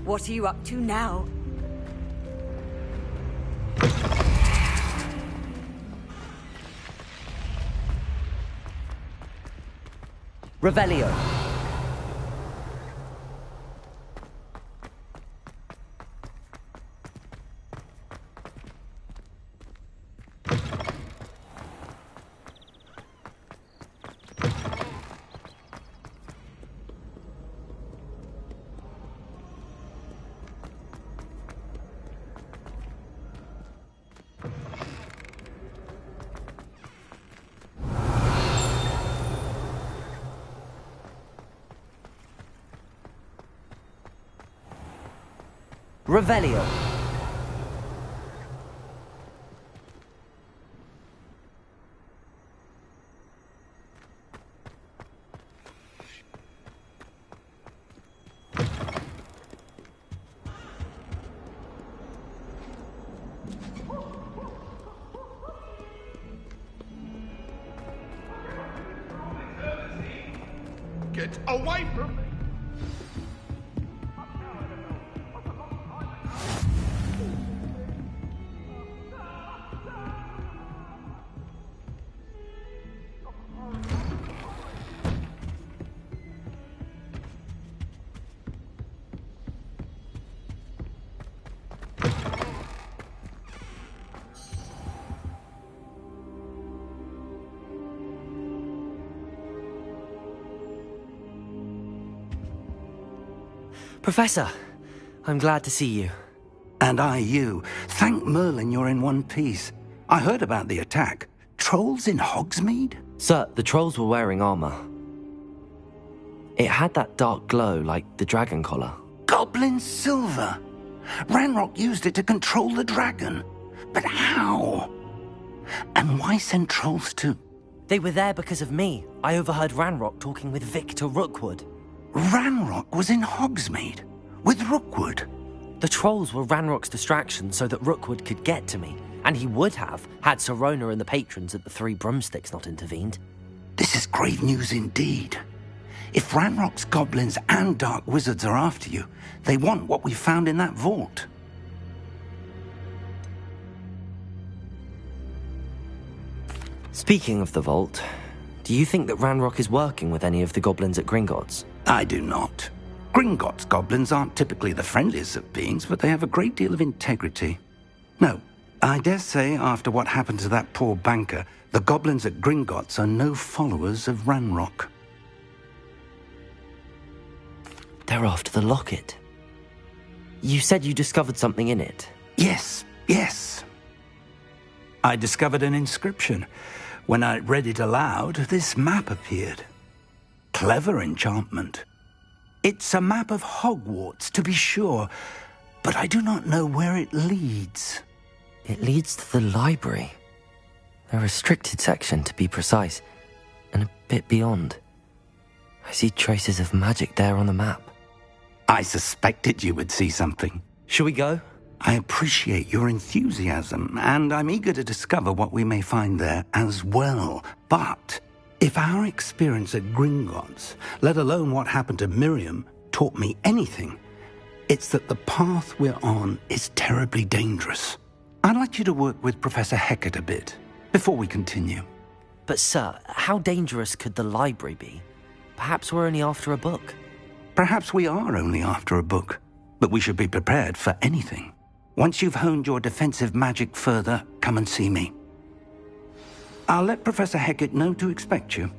What are you up to now? Revelio. Revelio. Get away from me! Professor, I'm glad to see you. And I you. Thank Merlin you're in one piece. I heard about the attack. Trolls in Hogsmeade? Sir, the trolls were wearing armor. It had that dark glow like the dragon collar. Goblin silver! Ranrock used it to control the dragon. But how? And why send trolls to... They were there because of me. I overheard Ranrock talking with Victor Rookwood. Ranrock was in Hogsmeade? With Rookwood? The trolls were Ranrock's distraction so that Rookwood could get to me. And he would have, had Sirona and the patrons at the Three Broomsticks not intervened. This is grave news indeed. If Ranrock's goblins and dark wizards are after you, they want what we found in that vault. Speaking of the vault, do you think that Ranrock is working with any of the goblins at Gringotts? I do not. Gringotts goblins aren't typically the friendliest of beings, but they have a great deal of integrity. No, I dare say after what happened to that poor banker, the goblins at Gringotts are no followers of Ranrock. They're after the locket. You said you discovered something in it. Yes. I discovered an inscription. When I read it aloud, this map appeared. Clever enchantment. It's a map of Hogwarts, to be sure, but I do not know where it leads. It leads to the library. A restricted section, to be precise, and a bit beyond. I see traces of magic there on the map. I suspected you would see something. Shall we go? I appreciate your enthusiasm, and I'm eager to discover what we may find there as well. But if our experience at Gringotts, let alone what happened to Miriam, taught me anything, it's that the path we're on is terribly dangerous. I'd like you to work with Professor Hecat a bit before we continue. But sir, how dangerous could the library be? Perhaps we're only after a book. Perhaps we are only after a book, but we should be prepared for anything. Once you've honed your defensive magic further, come and see me. I'll let Professor Hecat know to expect you.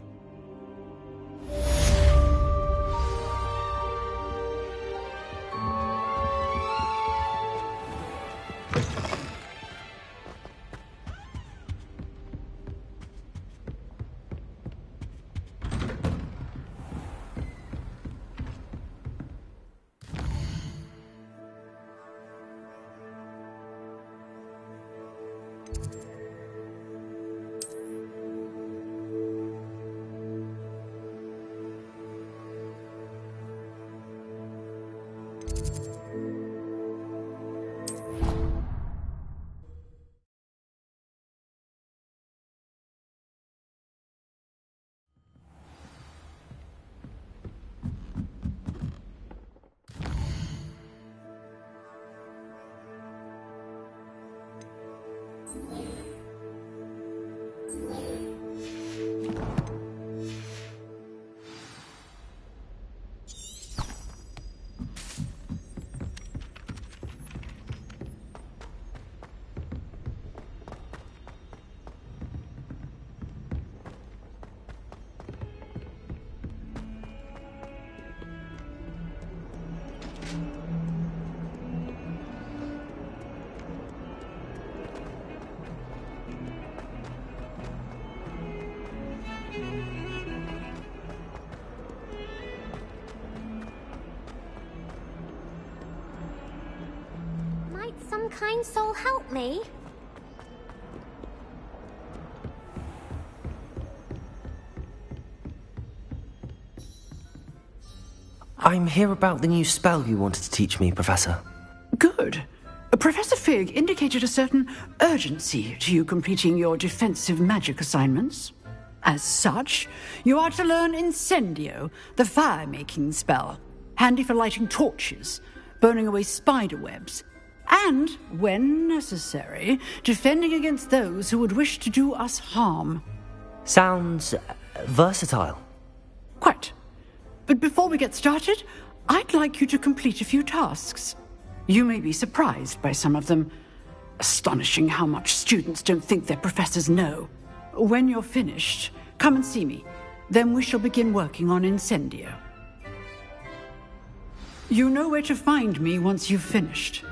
kind soul help me? I'm here about the new spell you wanted to teach me, Professor. Good. Professor Fig indicated a certain urgency to you completing your defensive magic assignments. As such, you are to learn Incendio, the fire-making spell, handy for lighting torches, burning away spider webs, and, when necessary, defending against those who would wish to do us harm. Sounds versatile. Quite. But before we get started, I'd like you to complete a few tasks. You may be surprised by some of them. Astonishing how much students don't think their professors know. When you're finished, come and see me. Then we shall begin working on Incendio. You know where to find me once you've finished.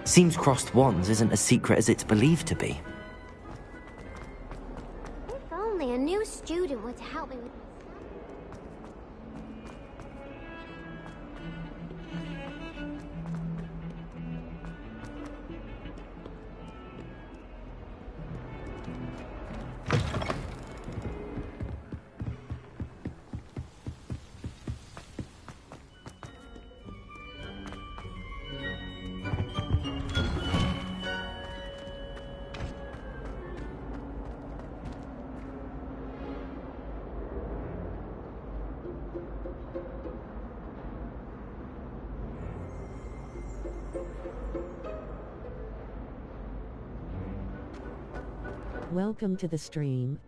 Seems crossed wands isn't as secret as it's believed to be. If only a new student were to help me with... Welcome to the stream.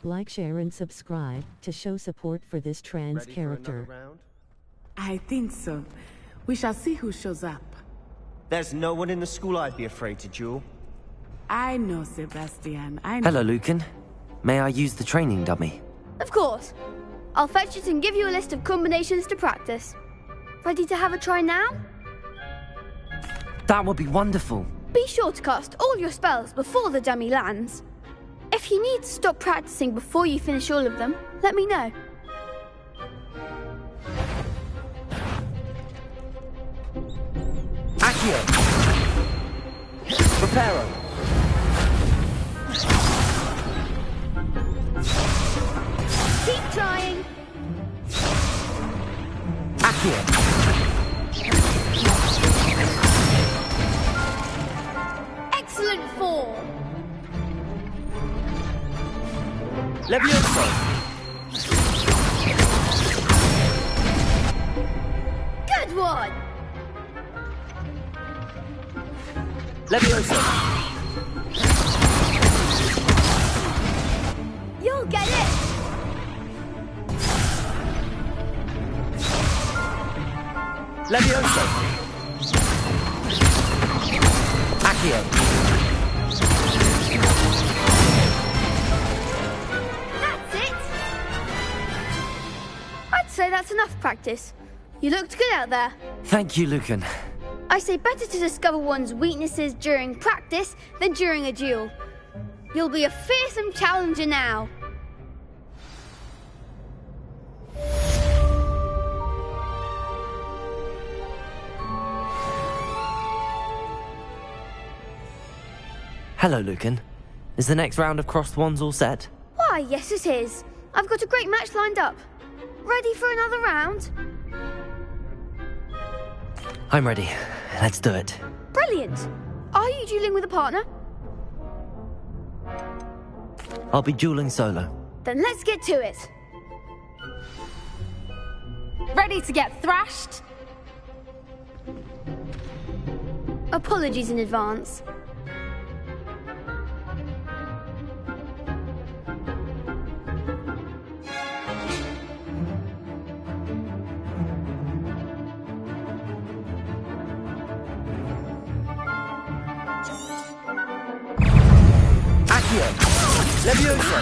Like, share, and subscribe to show support for this trans character. I think so. We shall see who shows up. There's no one in the school I'd be afraid to duel. I know, Sebastian. I know. Hello, Lucan. May I use the training dummy? Of course. I'll fetch it and give you a list of combinations to practice. Ready to have a try now? That would be wonderful. Be sure to cast all your spells before the dummy lands. If you need to stop practicing before you finish all of them, let me know. Accio! Preparo! Keep trying! Accio! Excellent form! Levioso! Good one! Levioso! You'll get it! Levioso! Accio! That's it! I'd say that's enough practice. You looked good out there. Thank you, Lucan. I say better to discover one's weaknesses during practice than during a duel. You'll be a fearsome challenger now. Hello, Lucan. Is the next round of crossed wands all set? Why, yes it is. I've got a great match lined up. Ready for another round? I'm ready. Let's do it. Brilliant. Are you dueling with a partner? I'll be dueling solo. Then let's get to it. Ready to get thrashed? Apologies in advance. Levioso!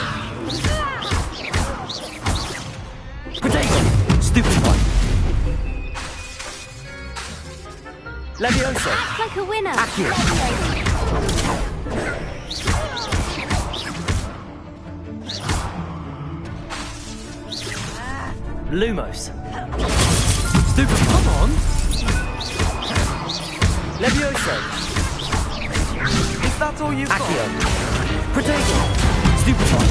Potato! Stupid one! Levioso! Act like a winner. Accio! Lumos! Stupid, come on! Levioso! Is that all you've got? Accio! Potato! Stupid one!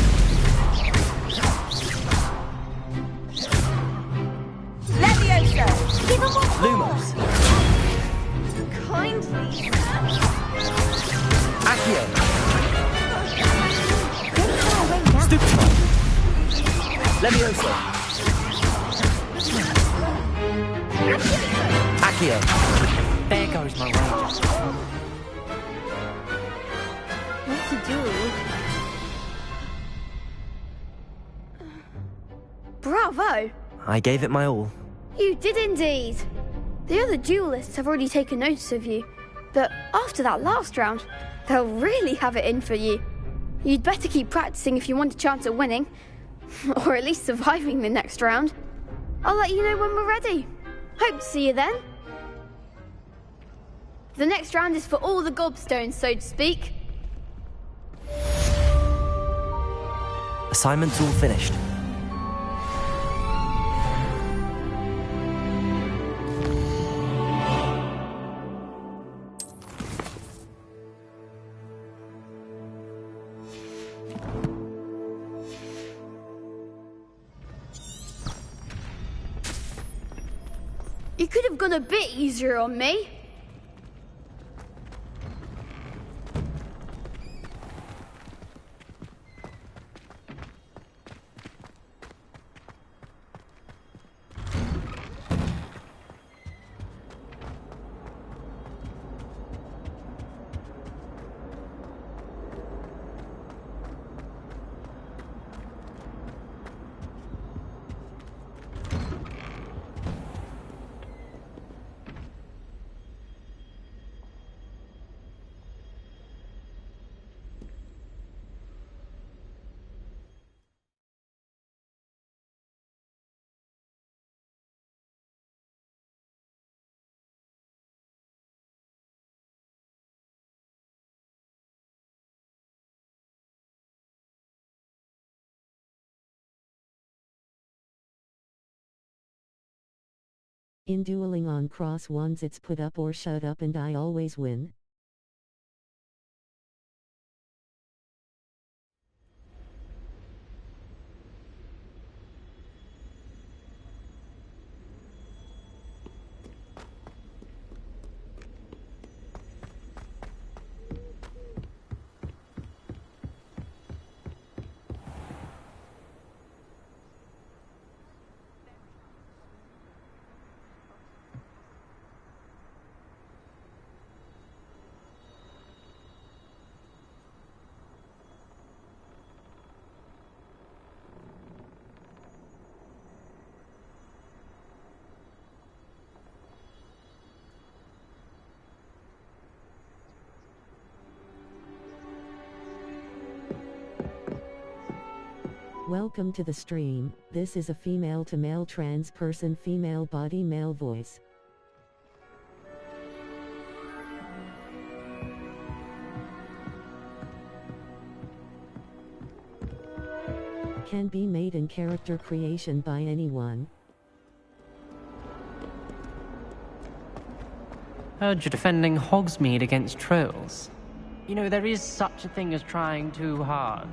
Levioso! Give him one Lumos! Kindly. Accio! more. Stupid one! Levioso! Accio! There goes my ranger. What to do? Bravo! I gave it my all. You did indeed. The other duelists have already taken notice of you, but after that last round, they'll really have it in for you. You'd better keep practicing if you want a chance at winning, or at least surviving the next round. I'll let you know when we're ready. Hope to see you then. The next round is for all the gobstones, so to speak. Assignment's all finished. You could have gone a bit easier on me. In dueling on cross wands it's put up or shut up and I always win. Welcome to the stream. This is a female to male trans person, female body, male voice. Can be made in character creation by anyone. Heard you're defending Hogsmeade against trolls. You know, there is such a thing as trying too hard.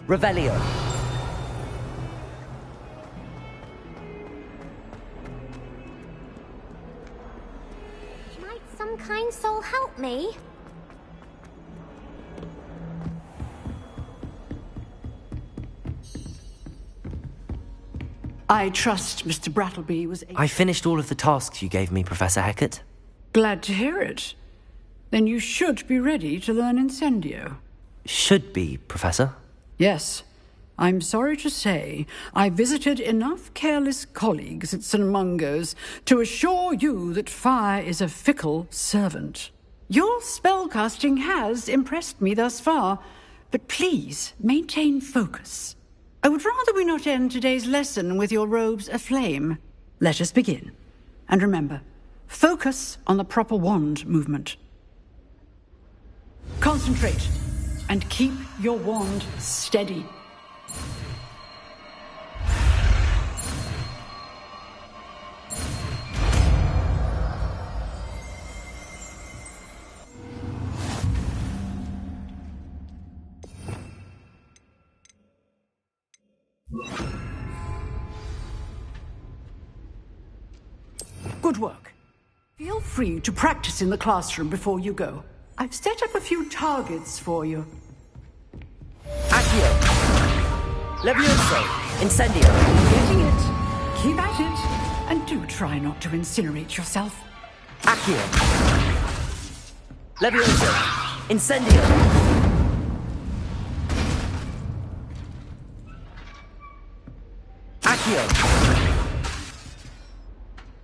Revelio. Might some kind soul help me? I trust Mr. Brattleby was I finished all of the tasks you gave me, Professor Hecat. glad to hear it. Then you should be ready to learn Incendio. Should be, Professor. Yes. I'm sorry to say, I visited enough careless colleagues at St. Mungo's to assure you that fire is a fickle servant. Your spellcasting has impressed me thus far, but please maintain focus. I would rather we not end today's lesson with your robes aflame. Let us begin. And remember, focus on the proper wand movement. Concentrate, and keep your wand steady. Good work. Feel free to practice in the classroom before you go. I've set up a few targets for you. Accio. Levioso. Incendio. Getting it. Keep at it. And do try not to incinerate yourself. Accio. Levioso. Incendio. Accio.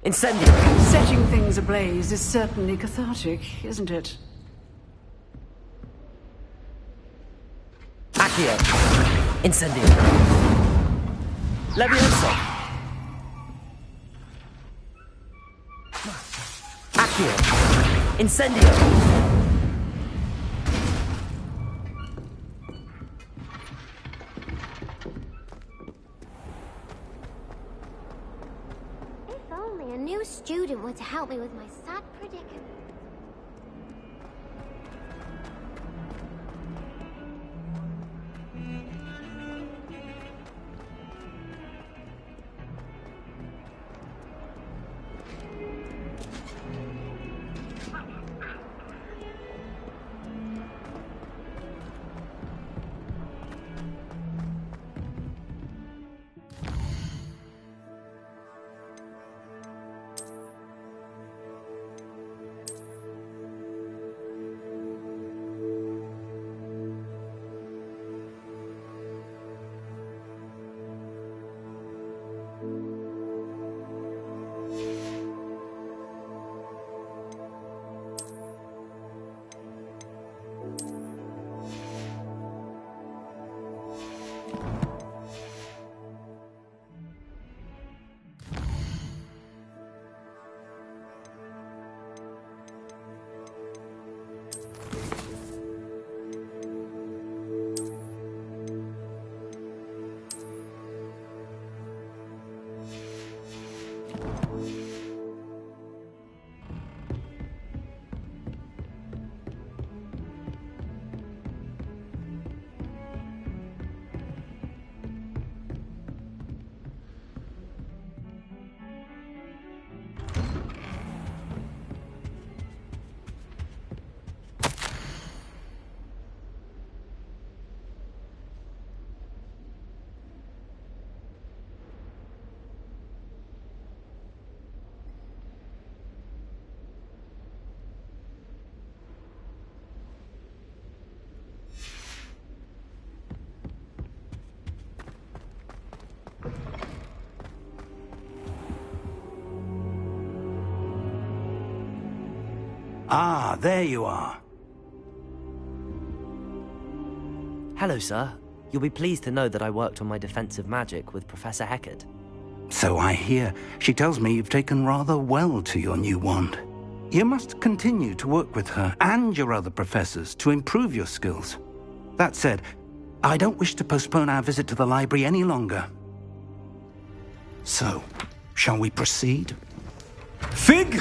Incendio. Setting things ablaze is certainly cathartic, isn't it? Accio. Incendio. Levioso. Accio. Incendio. If only a new student were to help me with my sad predicament. Ah, there you are. Hello, sir. You'll be pleased to know that I worked on my defensive magic with Professor Heckard. So I hear. She tells me you've taken rather well to your new wand. You must continue to work with her and your other professors to improve your skills. That said, I don't wish to postpone our visit to the library any longer. So, shall we proceed? Fig!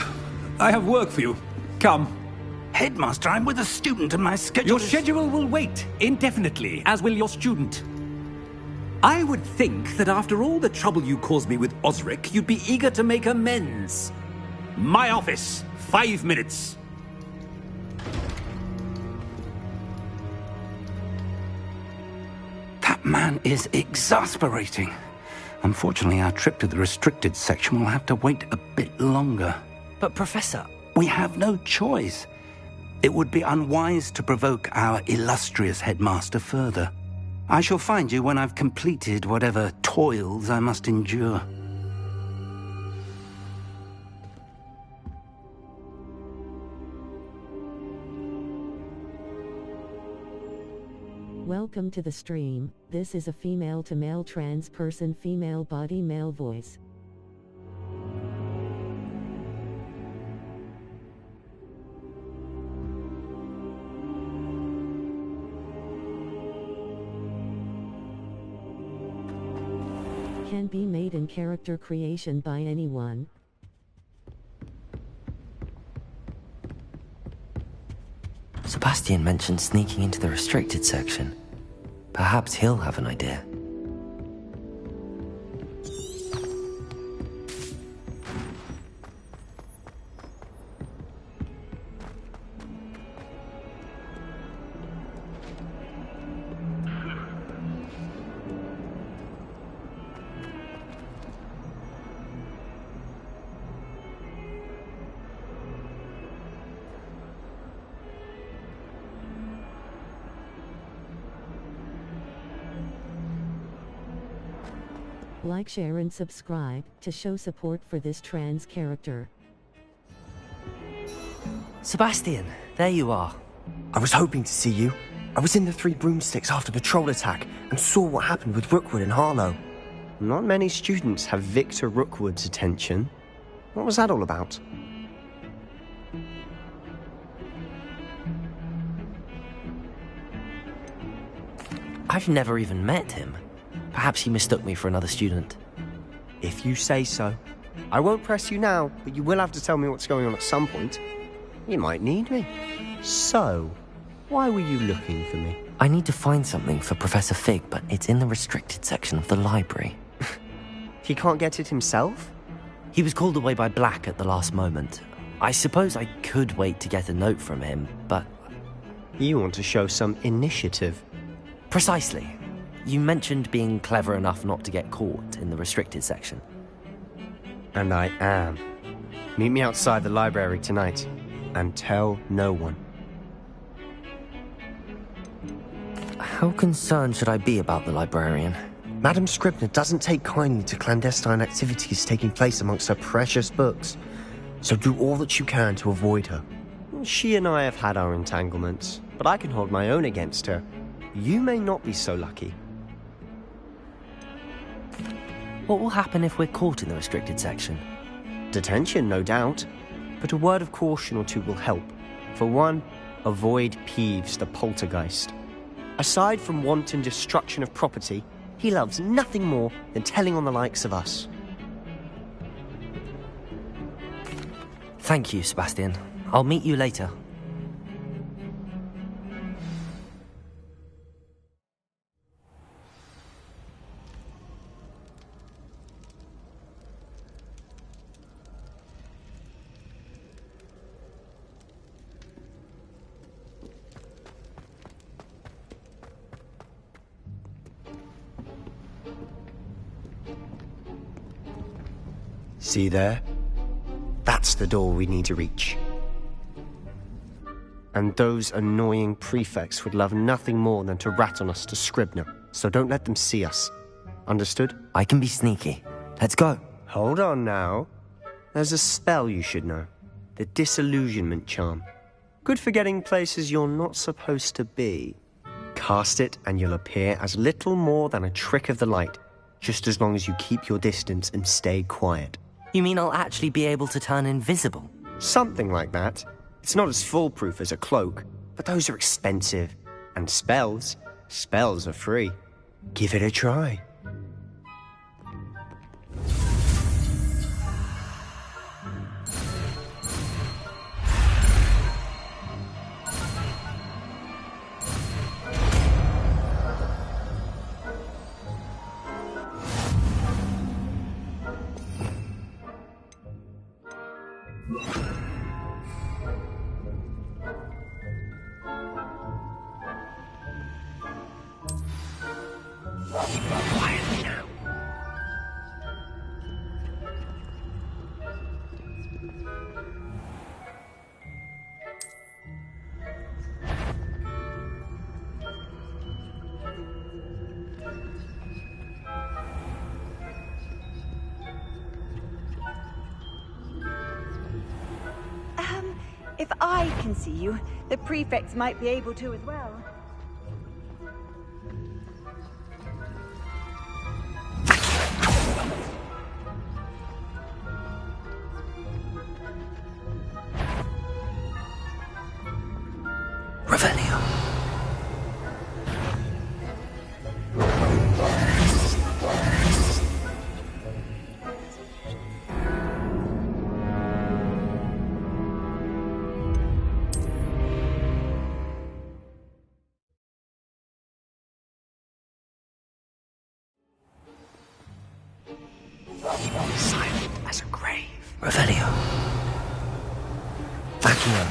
I have work for you. Come. Headmaster, I'm with a student and my schedule Your schedule will wait indefinitely, as will your student. I would think that after all the trouble you caused me with Osric, you'd be eager to make amends. My office, 5 minutes. That man is exasperating. Unfortunately, our trip to the restricted section will have to wait a bit longer. But, Professor... We have no choice. It would be unwise to provoke our illustrious headmaster further. I shall find you when I've completed whatever toils I must endure. Welcome to the stream. This is a female to male trans person, female body, male voice. Can be made in character creation by anyone. Sebastian mentioned sneaking into the restricted section. Perhaps he'll have an idea. Like, share and subscribe to show support for this trans character. Sebastian, there you are. I was hoping to see you. I was in the Three Broomsticks after the troll attack and saw what happened with Rookwood and Harlow. Not many students have Victor Rookwood's attention. What was that all about? I've never even met him. Perhaps he mistook me for another student. If you say so. I won't press you now, but you will have to tell me what's going on at some point. You might need me. So, why were you looking for me? I need to find something for Professor Fig, but it's in the restricted section of the library. He can't get it himself? He was called away by Black at the last moment. I suppose I could wait to get a note from him, but... You want to show some initiative. Precisely. You mentioned being clever enough not to get caught in the restricted section. And I am. Meet me outside the library tonight, and tell no one. How concerned should I be about the librarian? Madam Scribner doesn't take kindly to clandestine activities taking place amongst her precious books, so do all that you can to avoid her. She and I have had our entanglements, but I can hold my own against her. You may not be so lucky. What will happen if we're caught in the restricted section? Detention, no doubt. But a word of caution or two will help. For one, avoid Peeves, the poltergeist. Aside from wanton destruction of property, he loves nothing more than telling on the likes of us. Thank you, Sebastian. I'll meet you later. See there? That's the door we need to reach. And those annoying prefects would love nothing more than to rat on us to Scribner, so don't let them see us. Understood? I can be sneaky. Let's go. Hold on now. There's a spell you should know. The Disillusionment Charm. Good for getting places you're not supposed to be. Cast it and you'll appear as little more than a trick of the light, just as long as you keep your distance and stay quiet. You mean I'll actually be able to turn invisible? Something like that. It's not as foolproof as a cloak, but those are expensive. And spells are free. Give it a try. Quietly now. If I can see you, the prefects might be able to as well. Revelio. Silent as a grave. Revelio. Vacuum.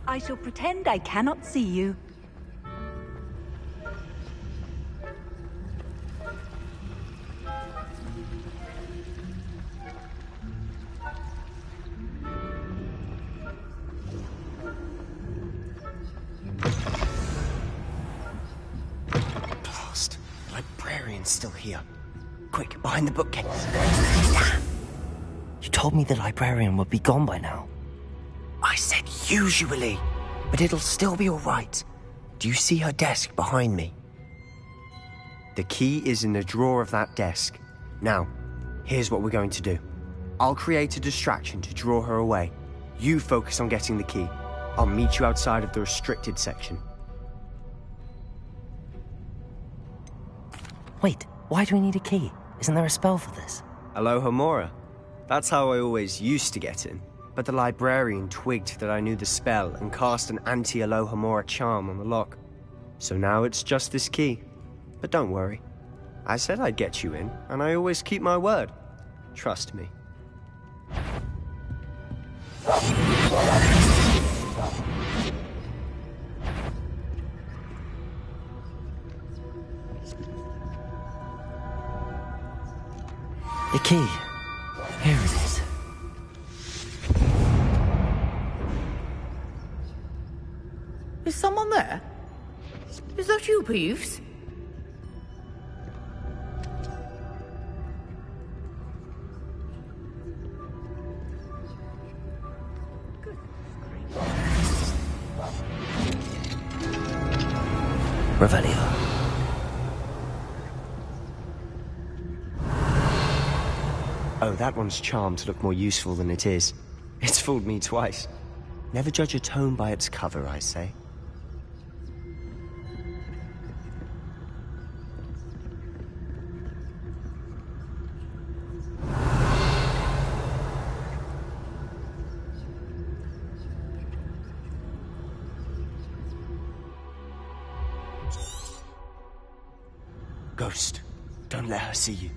I shall pretend I cannot see you. Blast. The librarian's still here. Quick, behind the bookcase. Damn. You told me the librarian would be gone by now. I said usually, but it'll still be all right. Do you see her desk behind me? The key is in the drawer of that desk. Now, here's what we're going to do. I'll create a distraction to draw her away. You focus on getting the key. I'll meet you outside of the restricted section. Wait, why do we need a key? Isn't there a spell for this? Alohomora. That's how I always used to get in. But the librarian twigged that I knew the spell and cast an anti-Alohomora charm on the lock. So now it's just this key. But don't worry. I said I'd get you in, and I always keep my word. Trust me. The key. Here it is. Is someone there? Is that you, Peeves? Revelio. Oh, that one's charmed to look more useful than it is. It's fooled me twice. Never judge a tome by its cover, I say. Ghost, don't let her see you.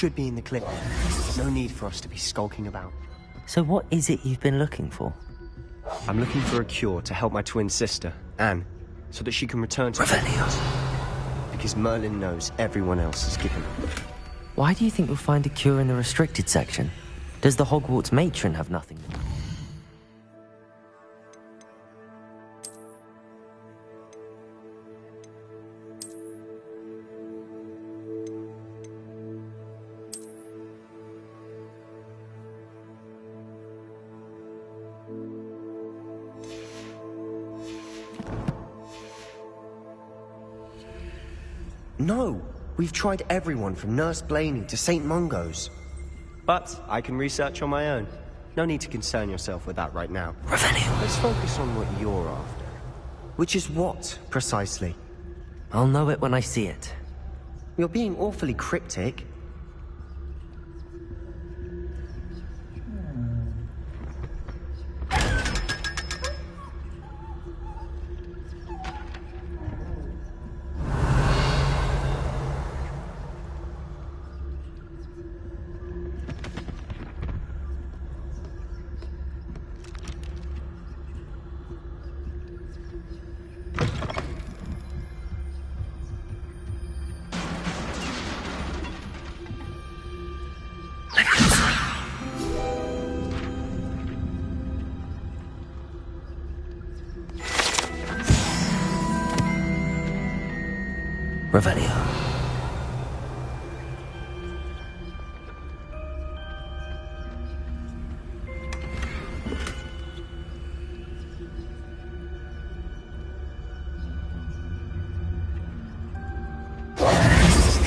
should be in the clip. No need for us to be skulking about. So what is it you've been looking for? I'm looking for a cure to help my twin sister, Anne, so that she can return to Hogwarts. Because Merlin knows everyone else is given. Why do you think you'll find a cure in the restricted section? Does the Hogwarts matron have nothing? No! We've tried everyone from Nurse Blaney to St. Mungo's. But I can research on my own. No need to concern yourself with that right now. Let's focus on what you're after. Which is what, precisely? I'll know it when I see it. You're being awfully cryptic. Revelio.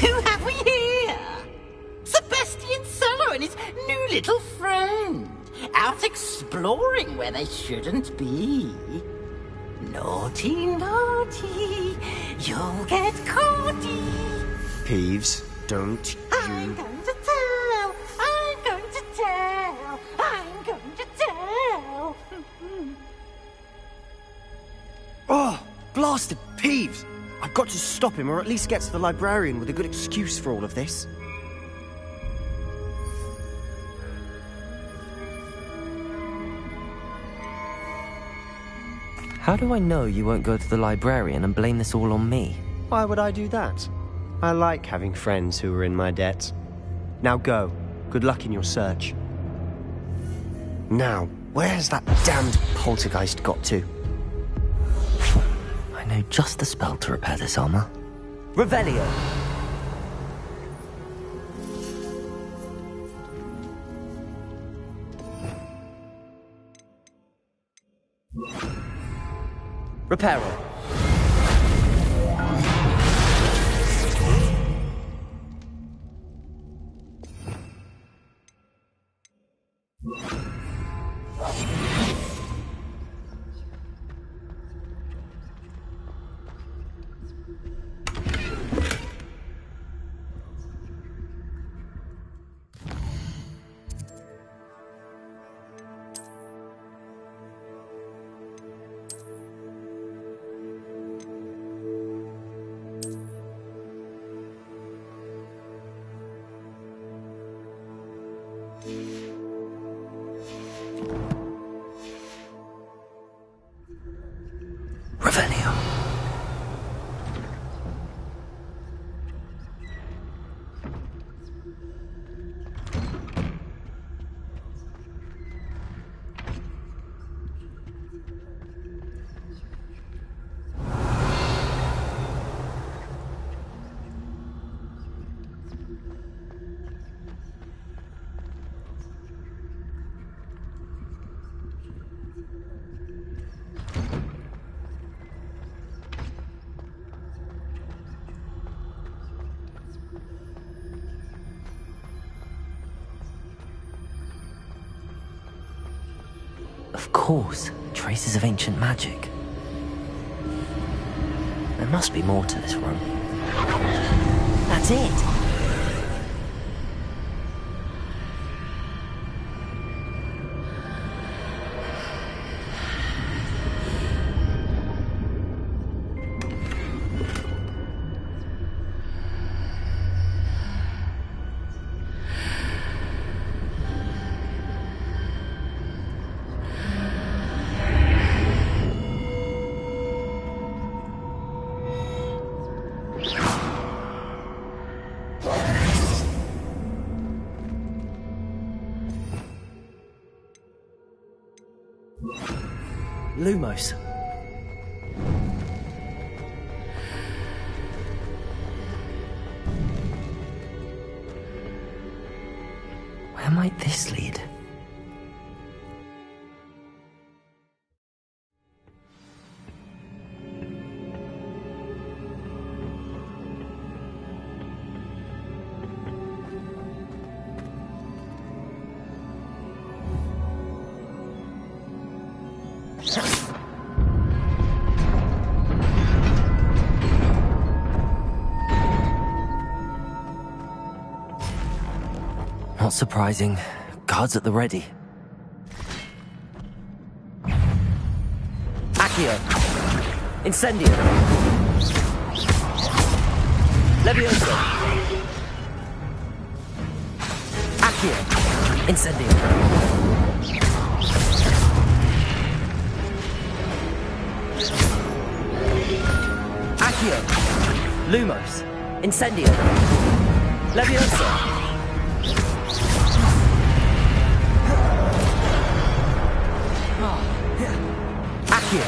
Who have we here? Sebastian Solo and his new little friend. Out exploring where they shouldn't be. Naughty, naughty, you'll get caughty. Peeves, don't you... I'm going to tell, I'm going to tell, I'm going to tell. Oh, blasted Peeves! I've got to stop him, or at least get to the librarian with a good excuse for all of this. How do I know you won't go to the librarian and blame this all on me? Why would I do that? I like having friends who are in my debt. Now go. Good luck in your search. Now, where's that damned poltergeist got to? I know just the spell to repair this armor. Revelio! Reparo. Revelio. Of course, traces of ancient magic. There must be more to this room. That's it! Lumos. Where might this lead? Not surprising. Guards at the ready. Accio. Incendio. Levioso. Accio. Incendio. Accio. Lumos. Incendio. Levioso. Accio.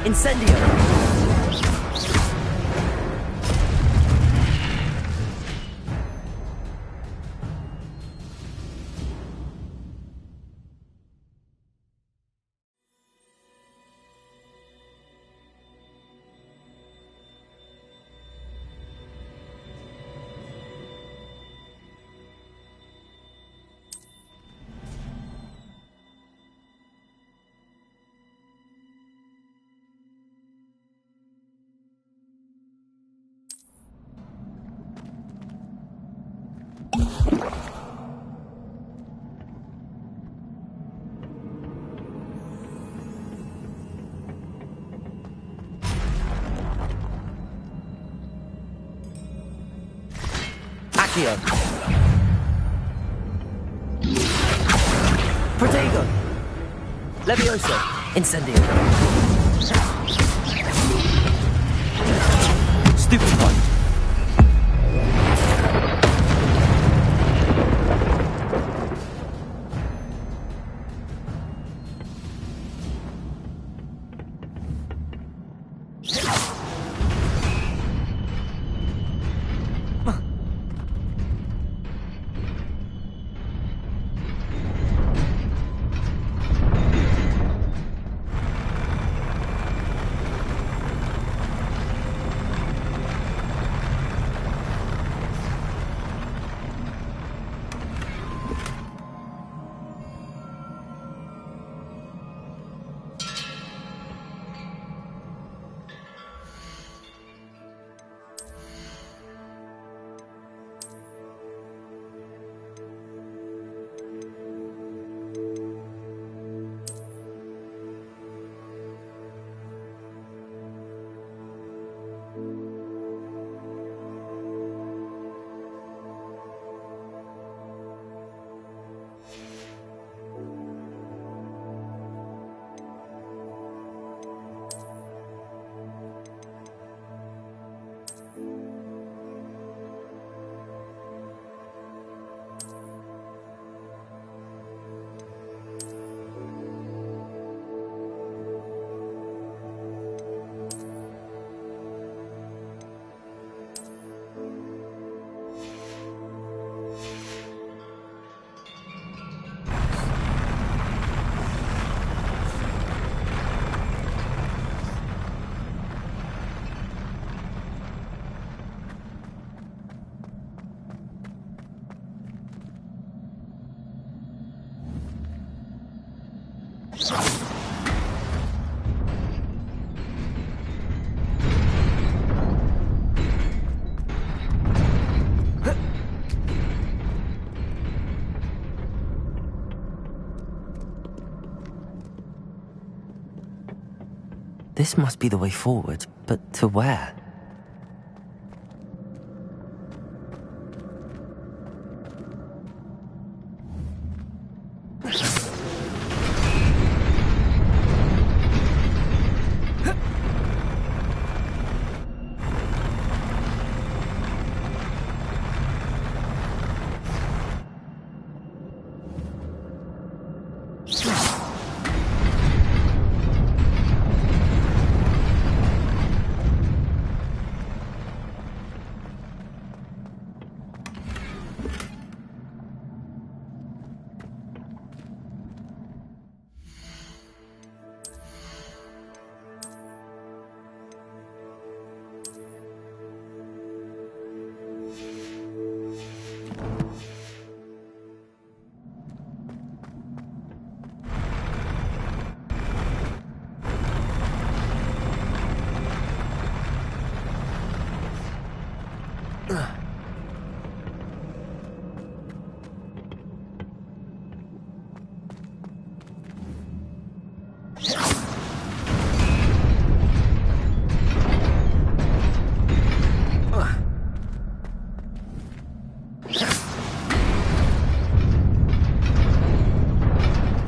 Incendio. Accio. Protego. Levioso. Incendio. Stupefied. This must be the way forward, but to where?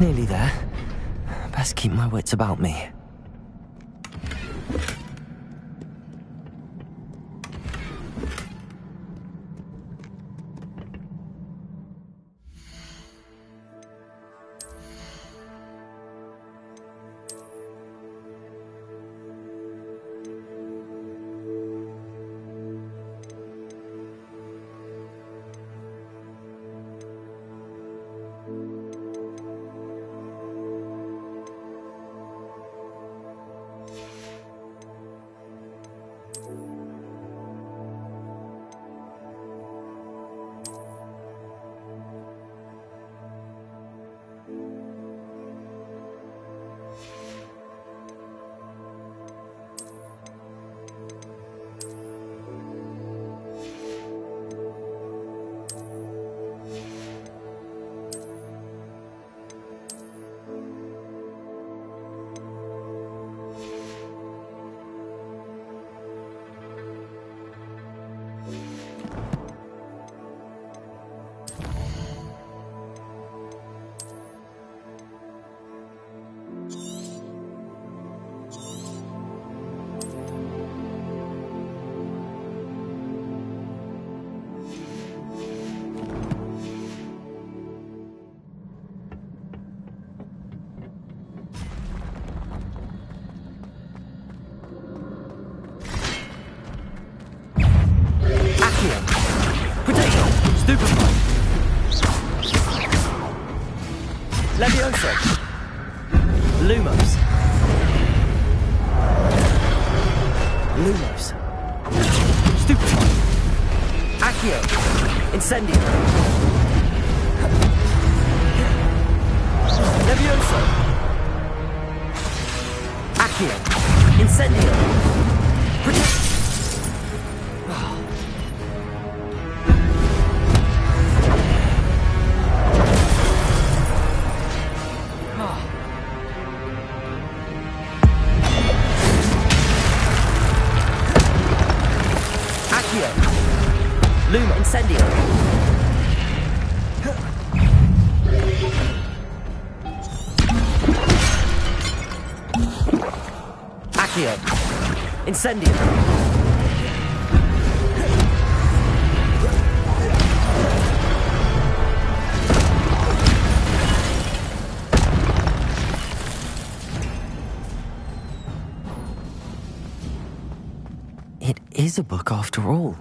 Nearly there. Best keep my wits about me. Levioso. Lumos. Lumos. Stupefy. Accio. Incendio. Levioso. Accio. Incendio. Protect. Luma, Incendio. Accio. Incendio. It is a book after all.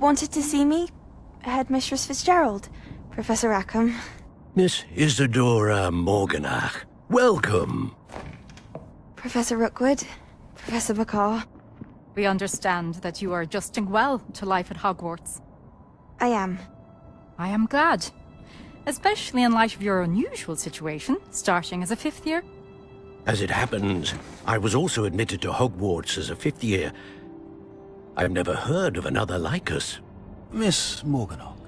wanted to see me? Headmistress Fitzgerald, Professor Rackham. Miss Isadora Morganach, welcome. Professor Rookwood, Professor Bakar. We understand that you are adjusting well to life at Hogwarts. I am. I am glad. Especially in light of your unusual situation, starting as a 5th year. As it happens, I was also admitted to Hogwarts as a 5th year. I've never heard of another like us. Miss Morganach,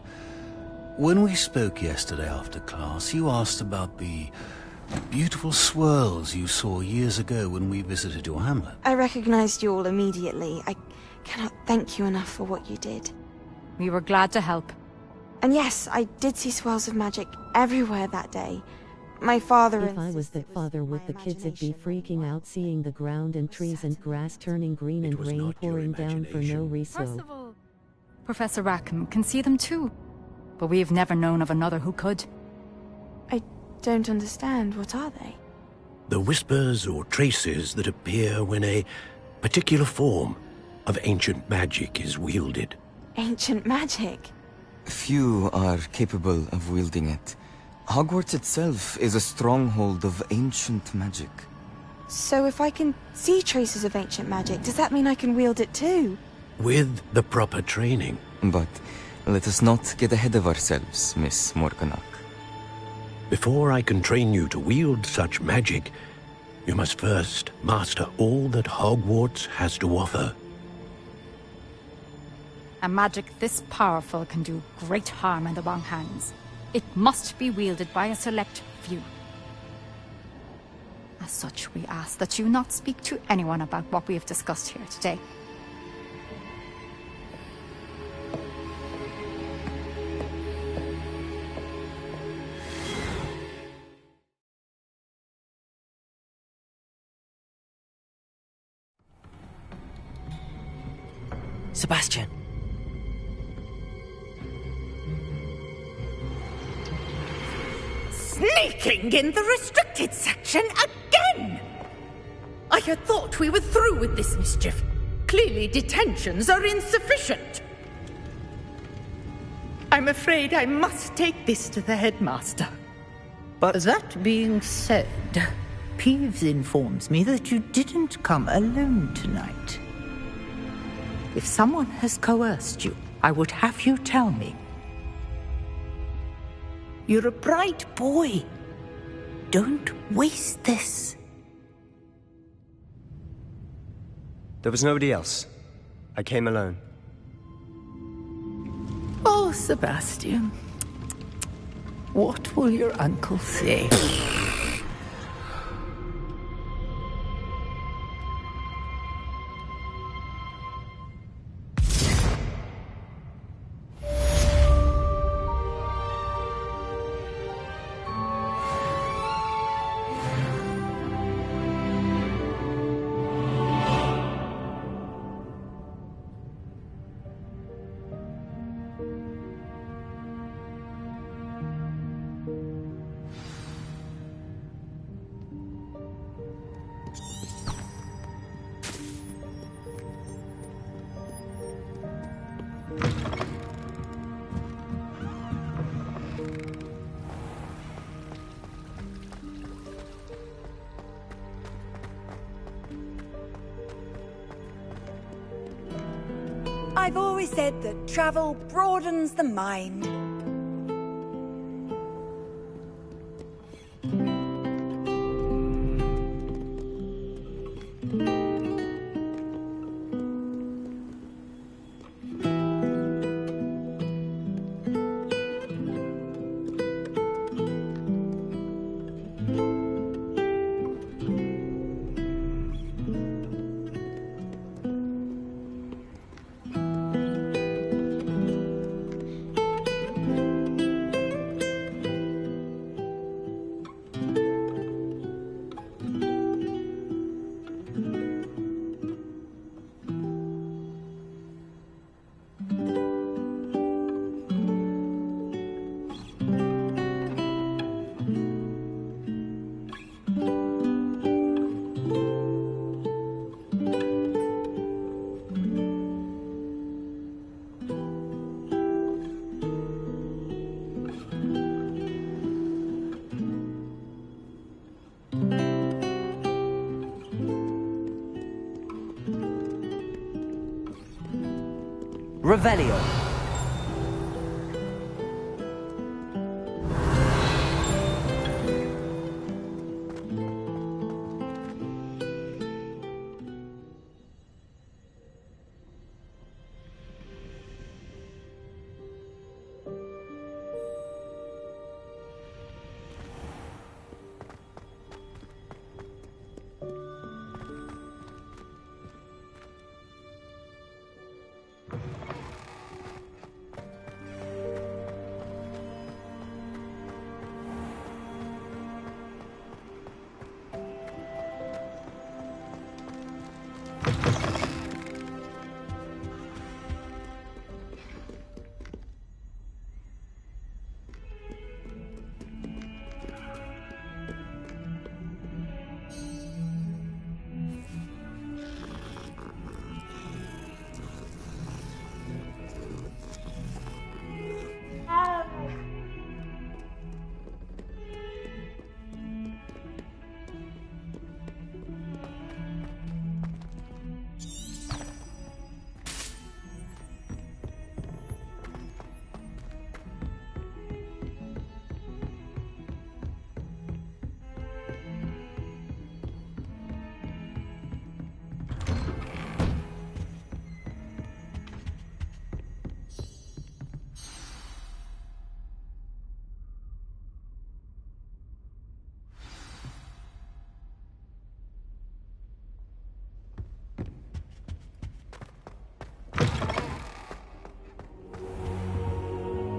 when we spoke yesterday after class, you asked about the beautiful swirls you saw years ago when we visited your hamlet. I recognized you all immediately. I cannot thank you enough for what you did. We were glad to help. And yes, I did see swirls of magic everywhere that day. My father If I was the father with the kids, it'd be freaking out seeing the ground and trees and grass turning green and rain pouring down for no reason. Professor Rackham can see them too, but we have never known of another who could. I don't understand. What are they? The whispers or traces that appear when a particular form of ancient magic is wielded. Ancient magic? Few are capable of wielding it. Hogwarts itself is a stronghold of ancient magic. So if I can see traces of ancient magic, does that mean I can wield it too? With the proper training. But let us not get ahead of ourselves, Miss Morganach. Before I can train you to wield such magic, you must first master all that Hogwarts has to offer. A magic this powerful can do great harm in the wrong hands. It must be wielded by a select few. As such, we ask that you not speak to anyone about what we have discussed here today. Sebastian. Sneaking in the restricted section again! I had thought we were through with this mischief. Clearly detentions are insufficient. I'm afraid I must take this to the headmaster. But that being said, Peeves informs me that you didn't come alone tonight. If someone has coerced you, I would have you tell me. You're a bright boy. Don't waste this. There was nobody else. I came alone. Oh, Sebastian. What will your uncle say? I've always said that travel broadens the mind. Revelio.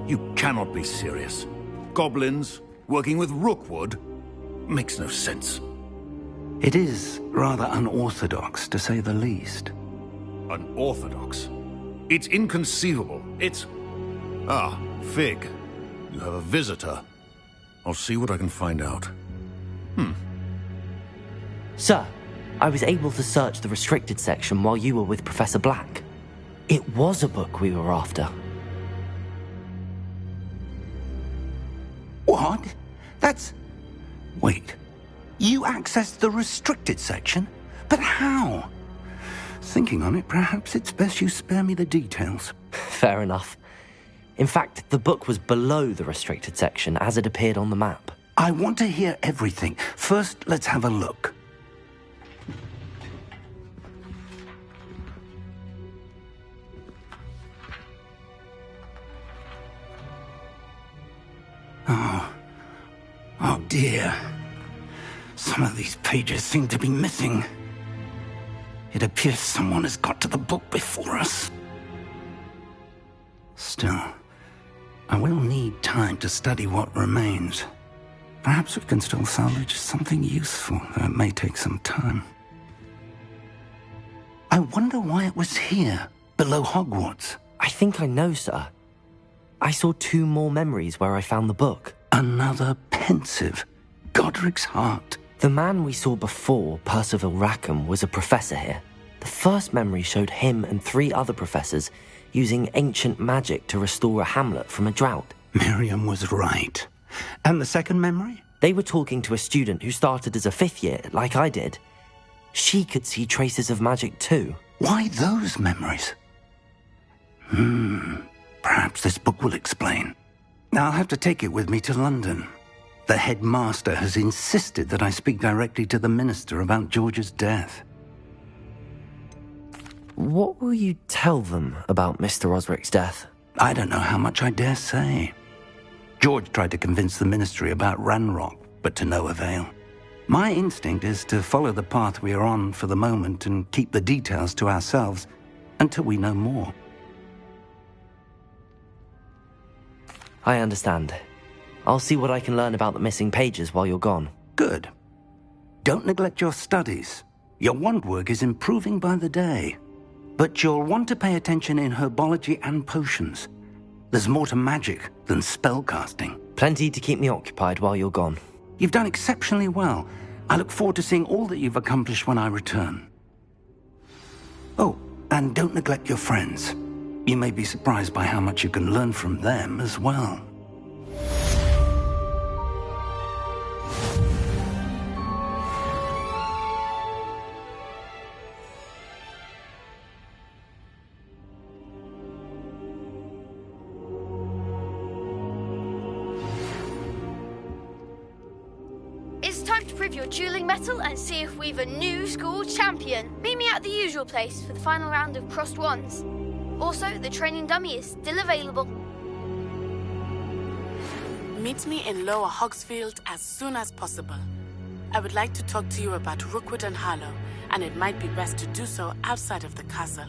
You cannot be serious. Goblins working with Rookwood? Makes no sense. It is rather unorthodox, to say the least. Unorthodox? It's inconceivable. It's... Ah, Fig. You have a visitor. I'll see what I can find out. Sir, I was able to search the restricted section while you were with Professor Black. It was a book we were after. What? That's... Wait. You accessed the restricted section? But how? Thinking on it, perhaps it's best you spare me the details. Fair enough. In fact, the book was below the restricted section as it appeared on the map. I want to hear everything. First, let's have a look. Oh dear. Some of these pages seem to be missing. It appears someone has got to the book before us. Still, I will need time to study what remains. Perhaps we can still salvage something useful, though it may take some time. I wonder why it was here, below Hogwarts. I think I know, sir. I saw 2 more memories where I found the book. Another pensive. Godric's heart. The man we saw before, Percival Rackham, was a professor here. The first memory showed him and 3 other professors using ancient magic to restore a hamlet from a drought. Miriam was right. And the second memory? They were talking to a student who started as a 5th year, like I did. She could see traces of magic too. Why those memories? Perhaps this book will explain. I'll have to take it with me to London. The headmaster has insisted that I speak directly to the minister about George's death. What will you tell them about Mr. Osric's death? I don't know how much I dare say. George tried to convince the ministry about Ranrock, but to no avail. My instinct is to follow the path we are on for the moment and keep the details to ourselves until we know more. I understand. I'll see what I can learn about the missing pages while you're gone. Good. Don't neglect your studies. Your wand work is improving by the day. But you'll want to pay attention in herbology and potions. There's more to magic than spellcasting. Plenty to keep me occupied while you're gone. You've done exceptionally well. I look forward to seeing all that you've accomplished when I return. Oh, and don't neglect your friends. You may be surprised by how much you can learn from them as well. to prove your dueling mettle and see if we've a new school champion. Meet me at the usual place for the final round of crossed wands. Also, the training dummy is still available. Meet me in Lower Hogsfield as soon as possible. I would like to talk to you about Rookwood and Harlow, and it might be best to do so outside of the castle.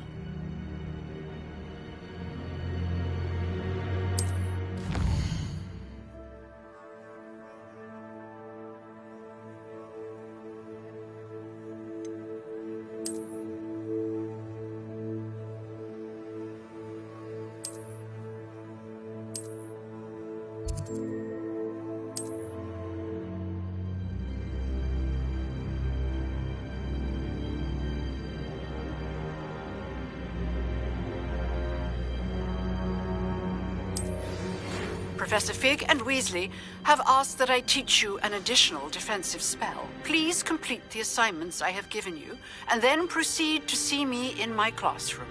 Professor Fig and Weasley have asked that I teach you an additional defensive spell. Please complete the assignments I have given you, and then proceed to see me in my classroom.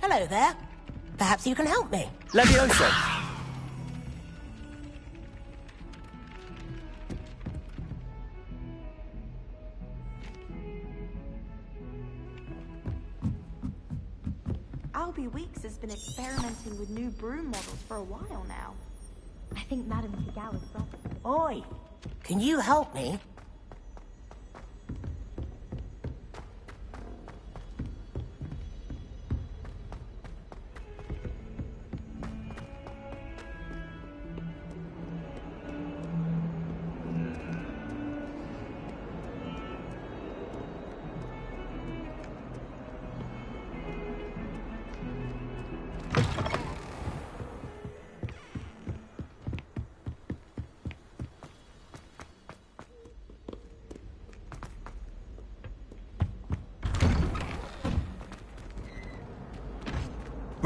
Hello there. Perhaps you can help me. Levioso! Albie Weeks has been experimenting with new broom models for a while now. I think Madame Tagala's brother. Oi! Can you help me?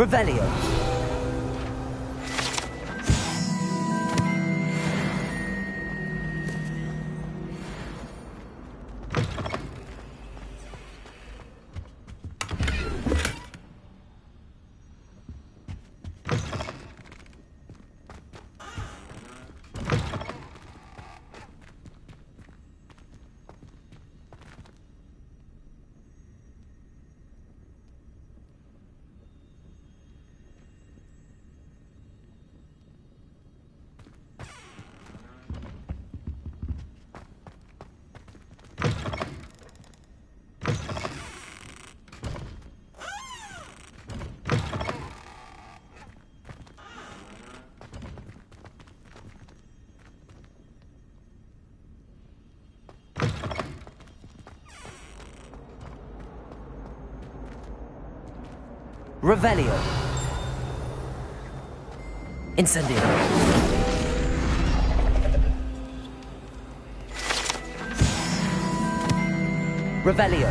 Revelio. Revelio. Incendio. Revelio.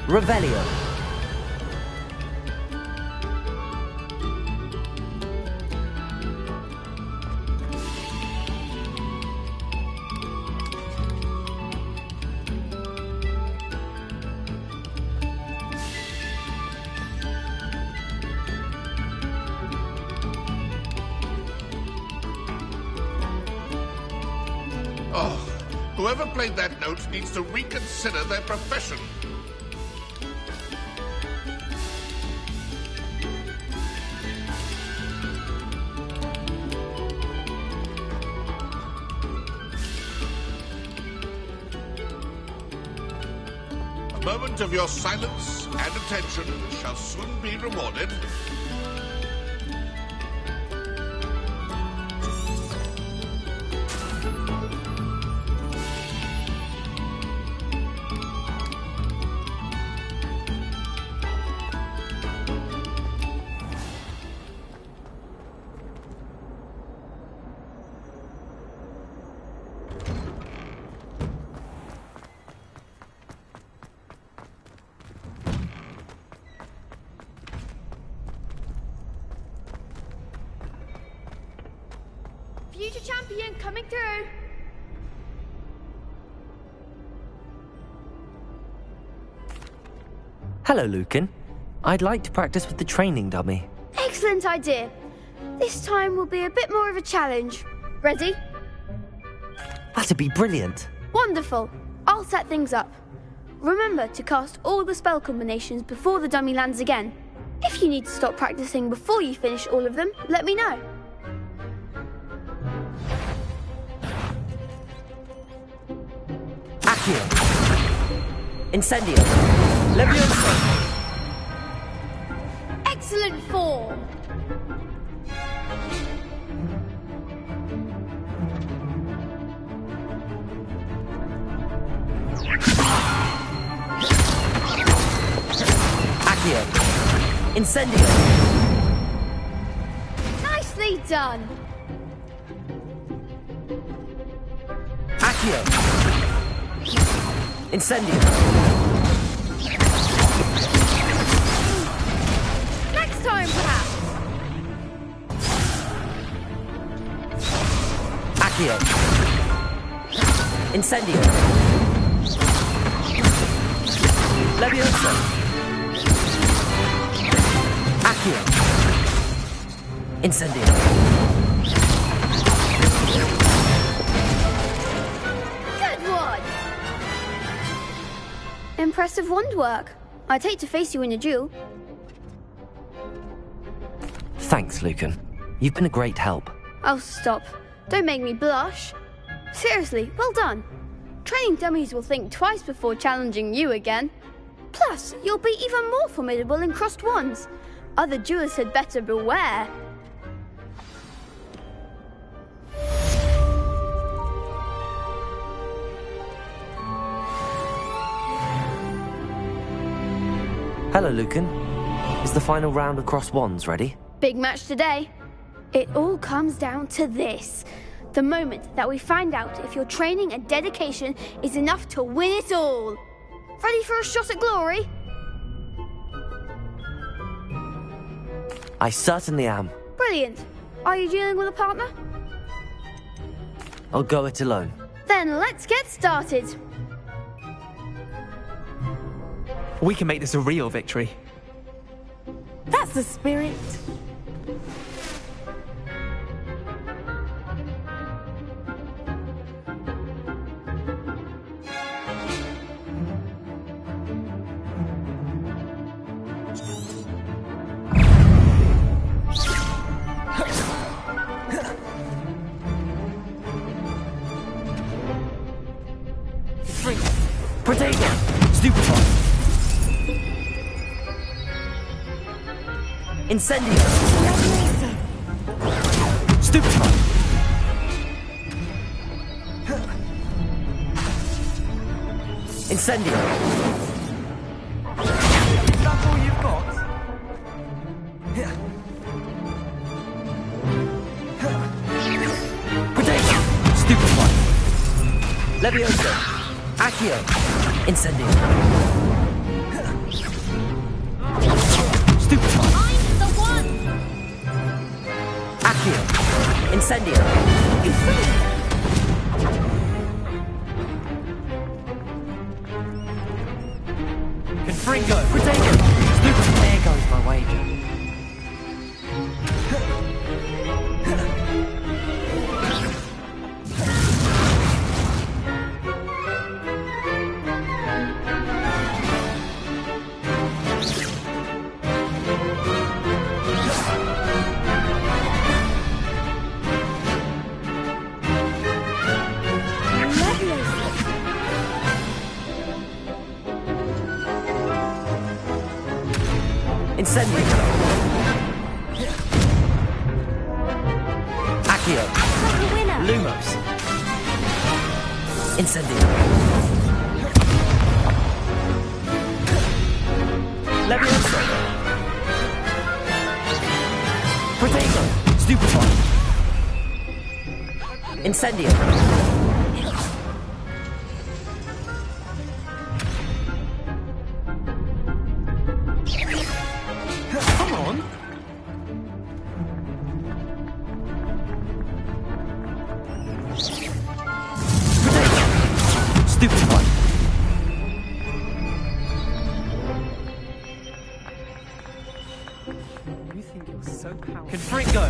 Revelio. Oh, whoever played that note needs to reconsider their profession. A moment of your silence and attention shall soon be rewarded. Future champion coming through. Hello, Lucan. I'd like to practice with the training dummy. Excellent idea. This time will be a bit more of a challenge. Ready? That'd be brilliant. Wonderful. I'll set things up. Remember to cast all the spell combinations before the dummy lands again. If you need to stop practicing before you finish all of them, let me know. Accio. Incendio. Levioso. Excellent form. Accio. Incendio. Nicely done. Accio. Incendio. Next time, perhaps. Accio. Incendio. Levioso. Accio. Incendio. Good one. Impressive wand work. I'd hate to face you in a duel. Thanks, Lucan. You've been a great help. Oh, stop. Don't make me blush. Seriously, well done. Training dummies will think twice before challenging you again. Plus, you'll be even more formidable in crossed wands. Other duelists had better beware. Hello, Lucan. Is the final round of crossed wands ready? Big match today. It all comes down to this. The moment that we find out if your training and dedication is enough to win it all. Ready for a shot at glory? I certainly am. Brilliant. Are you dealing with a partner? I'll go it alone. Then let's get started. We can make this a real victory. That's the spirit. Protego! Stupefy! Incendio! Stupefy! Incendio! Is that all you've got? Protego! Stupefy! Levioso! Accio! Incendio! Accio! Incendio! Confringo! Protego! Stupid! There goes my wager. Incendio! Accio! Lumos! Incendio! Levioso! Protego! Stupefy! Incendio! Stupefy! You think you're so powerful. Confringo!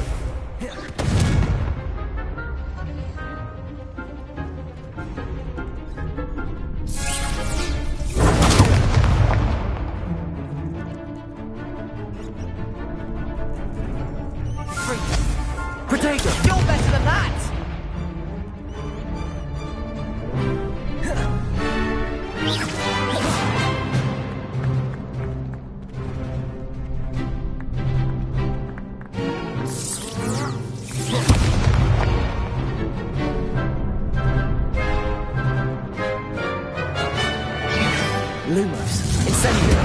Protego! You're better than that! Lumos! Incendio!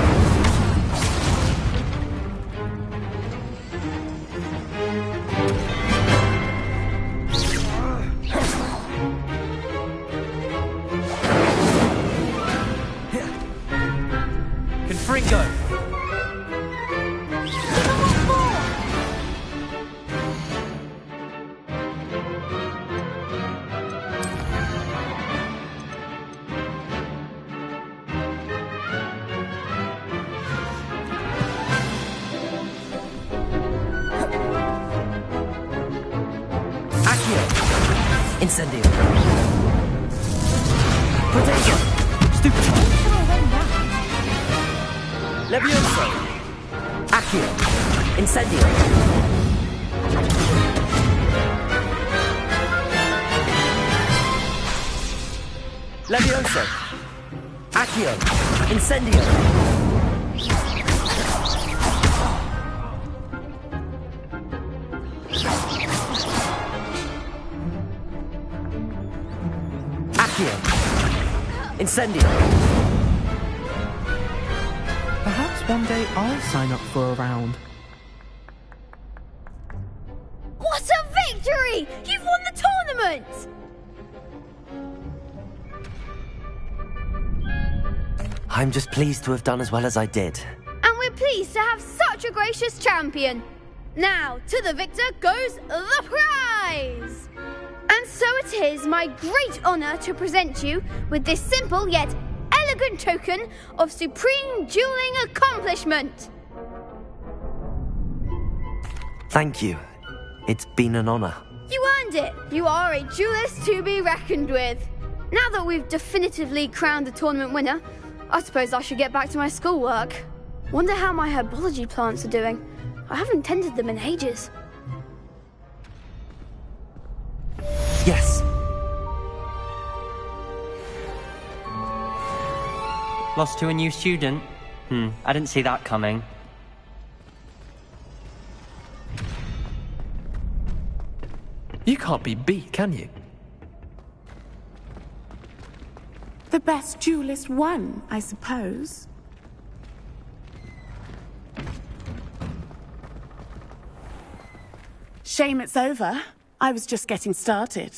Confringo! Accio! Incendio! Protego! Stupefy! Levioso! Accio! Incendio! Levioso! Accio! Incendio! Accio! Incendio! Perhaps one day I'll sign up for a round. What a victory! You've won the tournament! I'm just pleased to have done as well as I did. And we're pleased to have such a gracious champion. Now, to the victor goes the prize! And so it is my great honour to present you with this simple yet elegant token of supreme dueling accomplishment. Thank you. It's been an honour. You earned it. You are a duelist to be reckoned with. Now that we've definitively crowned the tournament winner, I suppose I should get back to my schoolwork. Wonder how my herbology plants are doing. I haven't tended them in ages. Yes. Lost to a new student? I didn't see that coming. You can't be beat, can you? The best duelist won, I suppose. Shame it's over. I was just getting started.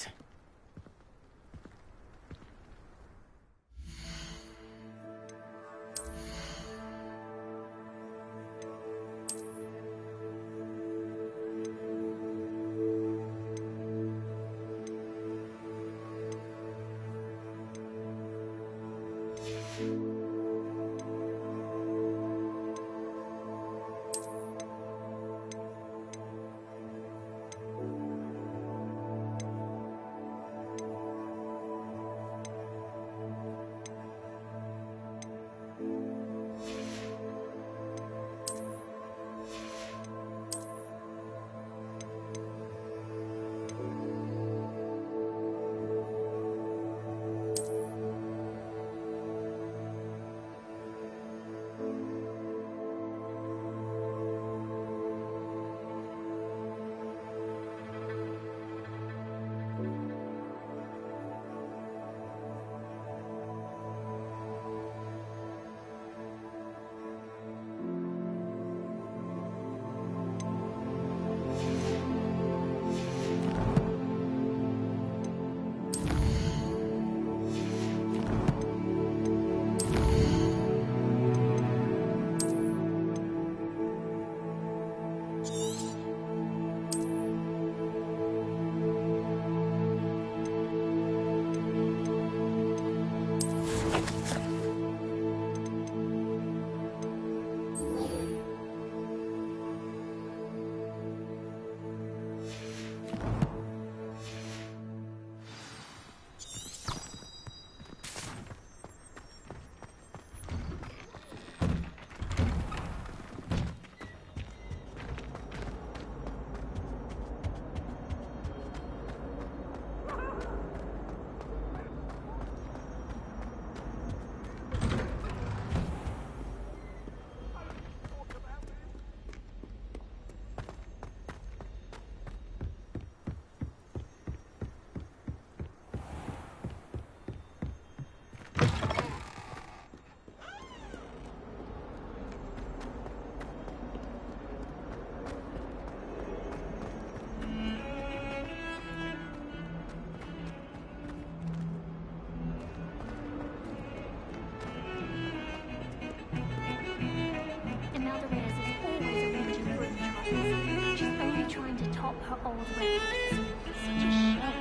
her old records. Such a show.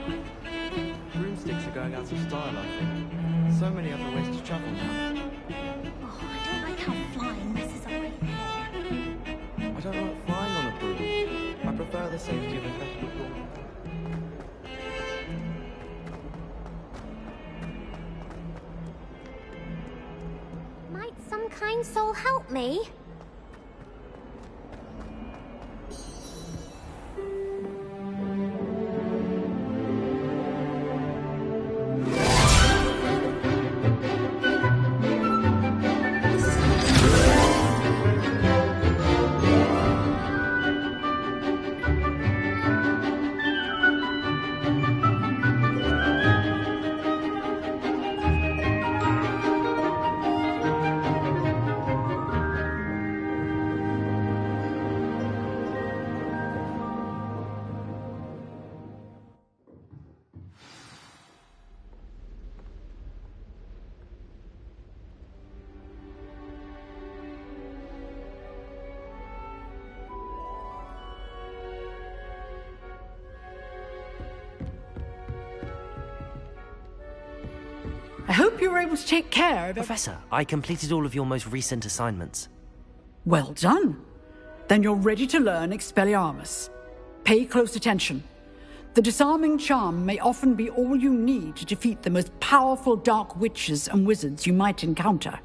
Broomsticks are going out of style, I think. So many other ways to travel now. Oh, I don't like how flying messes up my hair. I don't like flying on a broom. I prefer the safety of a festival. Might some kind soul help me? I hope you were able to take care of it. Professor, I completed all of your most recent assignments. Well done. Then you're ready to learn Expelliarmus. Pay close attention. The disarming charm may often be all you need to defeat the most powerful dark witches and wizards you might encounter.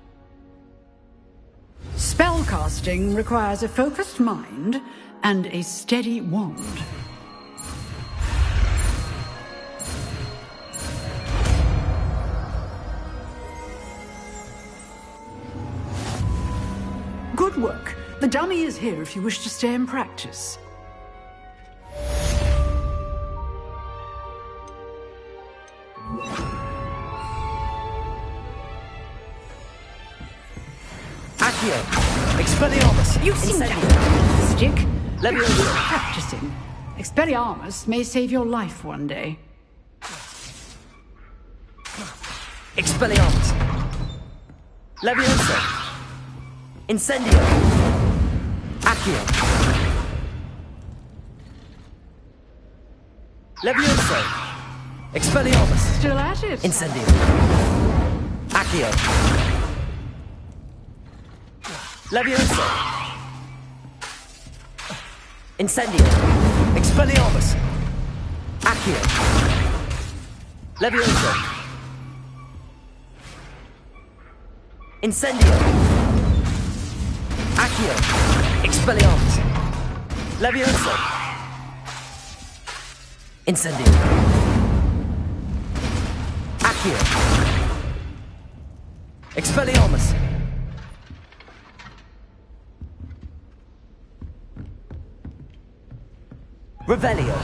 Spellcasting requires a focused mind and a steady wand. Good work. The dummy is here if you wish to stay and practice. Accio! Expelliarmus! You seem fantastic. Leviosa! Practicing. Expelliarmus may save your life one day. Expelliarmus! Leviosa! Incendio! Accio! Leviosa! Expelliarmus! Still at it? Incendio! Accio! Leviosa! Incendio! Expelliarmus! Accio! Leviosa! Incendio! Accio! Expelliarmus! Leviosa! Incendio! Accio! Expelliarmus! Revelio!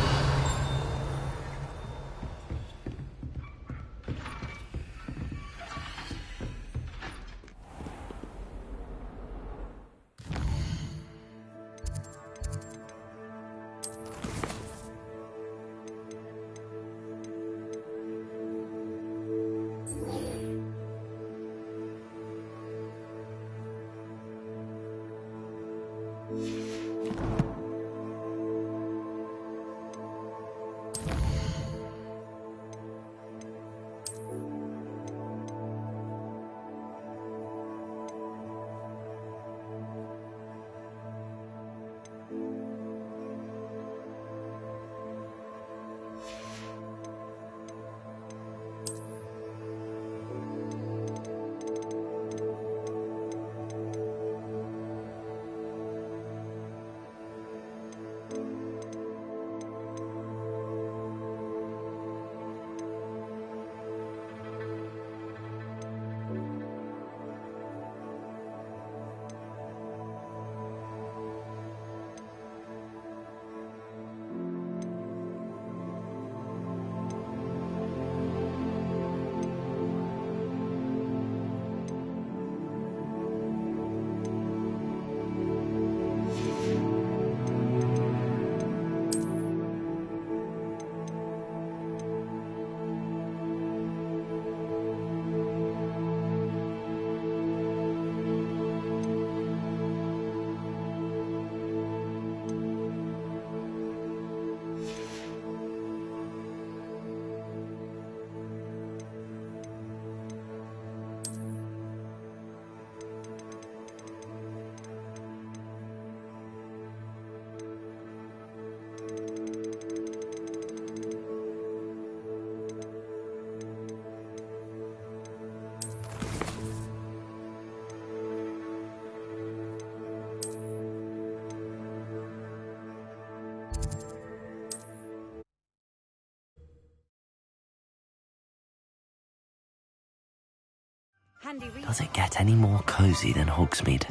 Does it get any more cozy than Hogsmeade?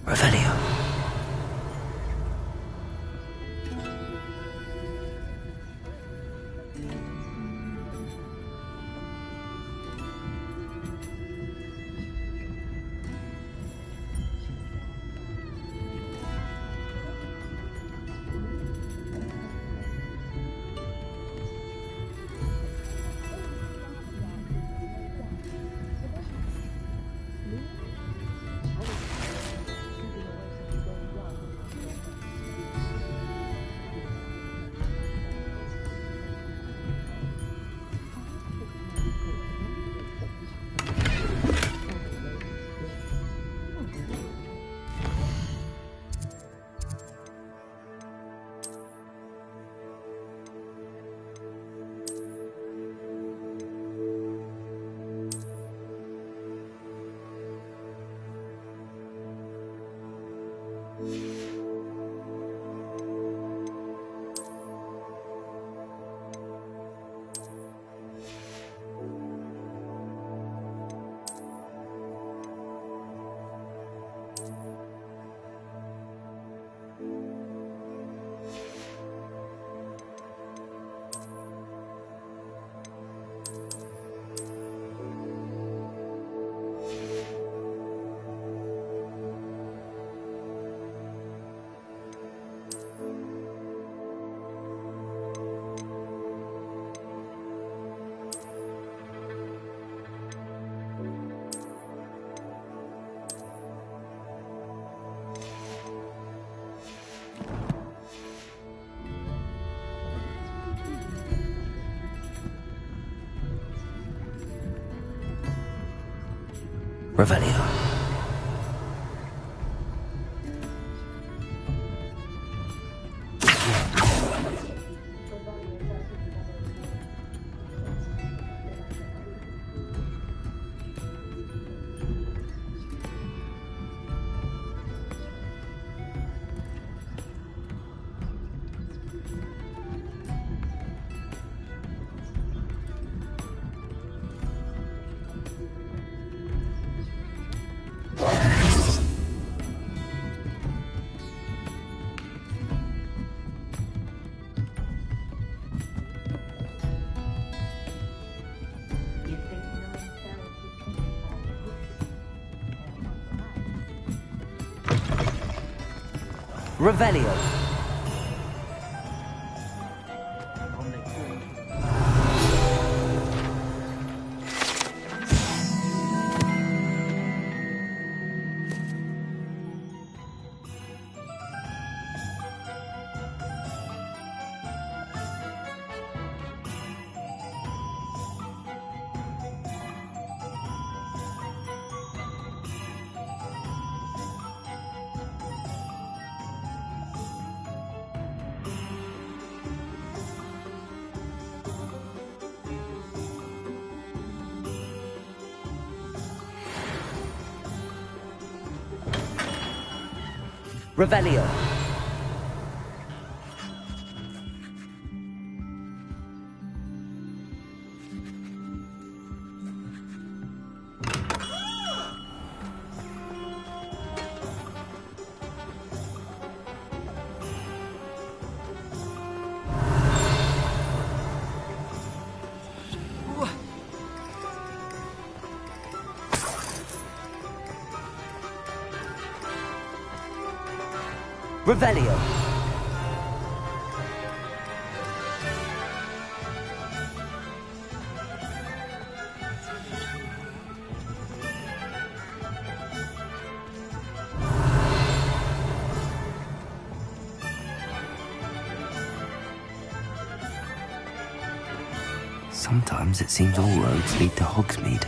Revelio. Revelio. Revelio. Revelio. Revelio. Sometimes it seems all roads lead to Hogsmeade.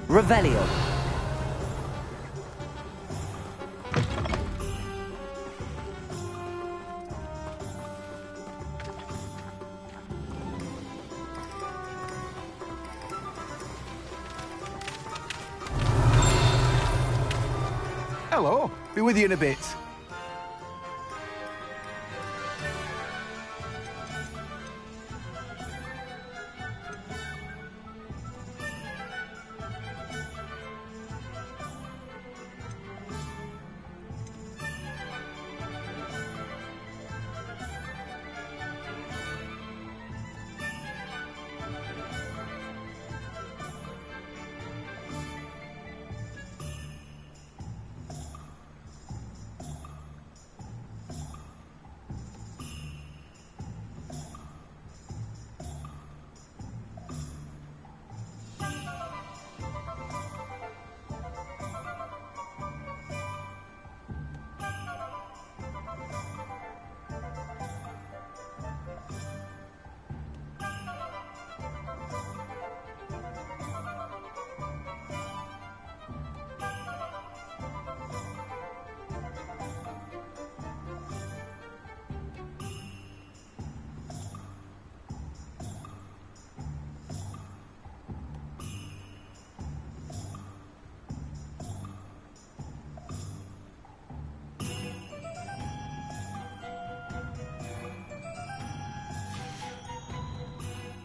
Revelio. Hello. Be with you in a bit.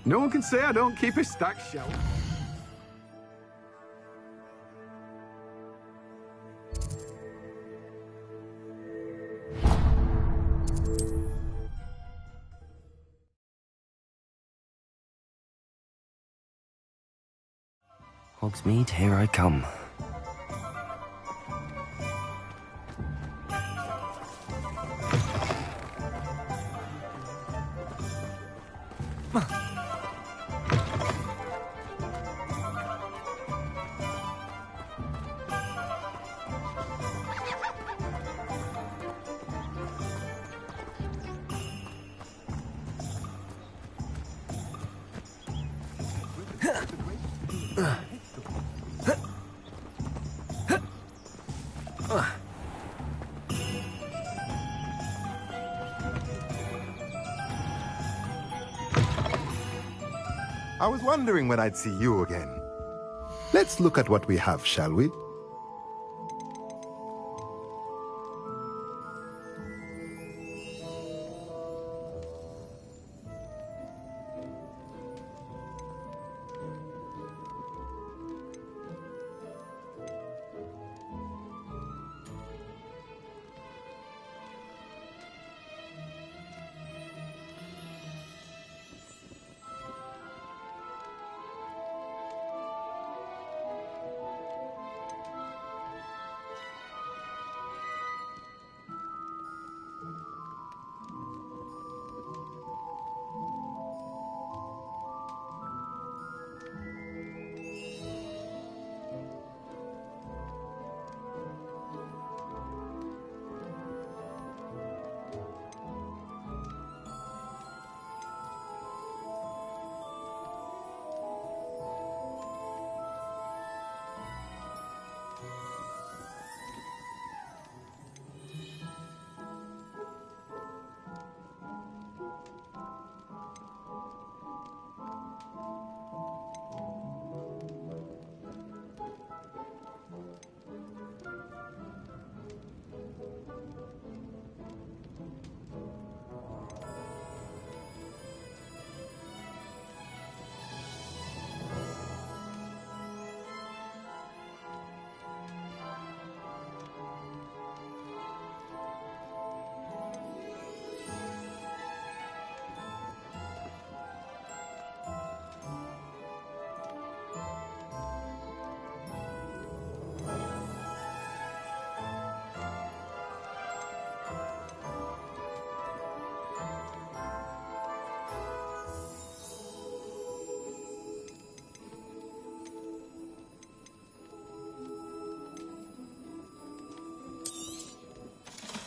No one can say I don't keep a stacked shelf. Hogsmeade, here I come. I was wondering when I'd see you again. Let's look at what we have, shall we?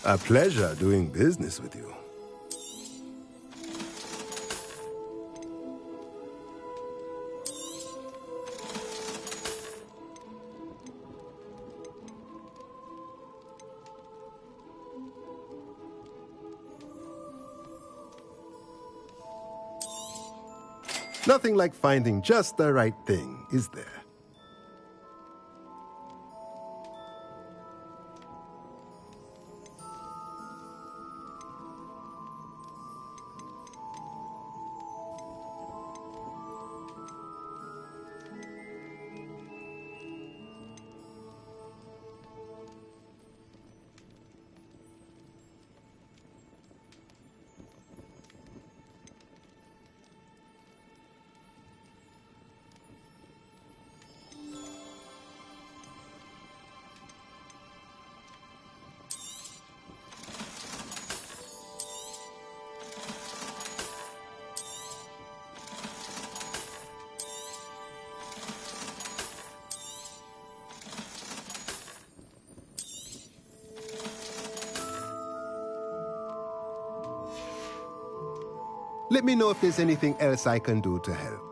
A pleasure doing business with you. Nothing like finding just the right thing, is there? Let me know if there's anything else I can do to help.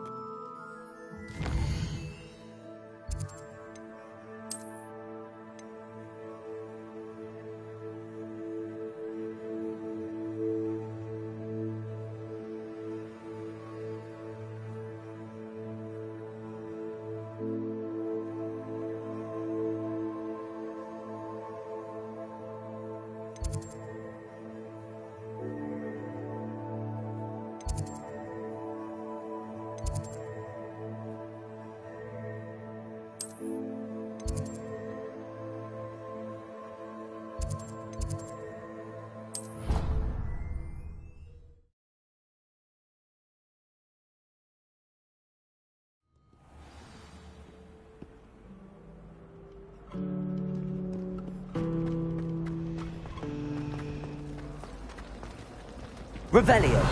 Revelio.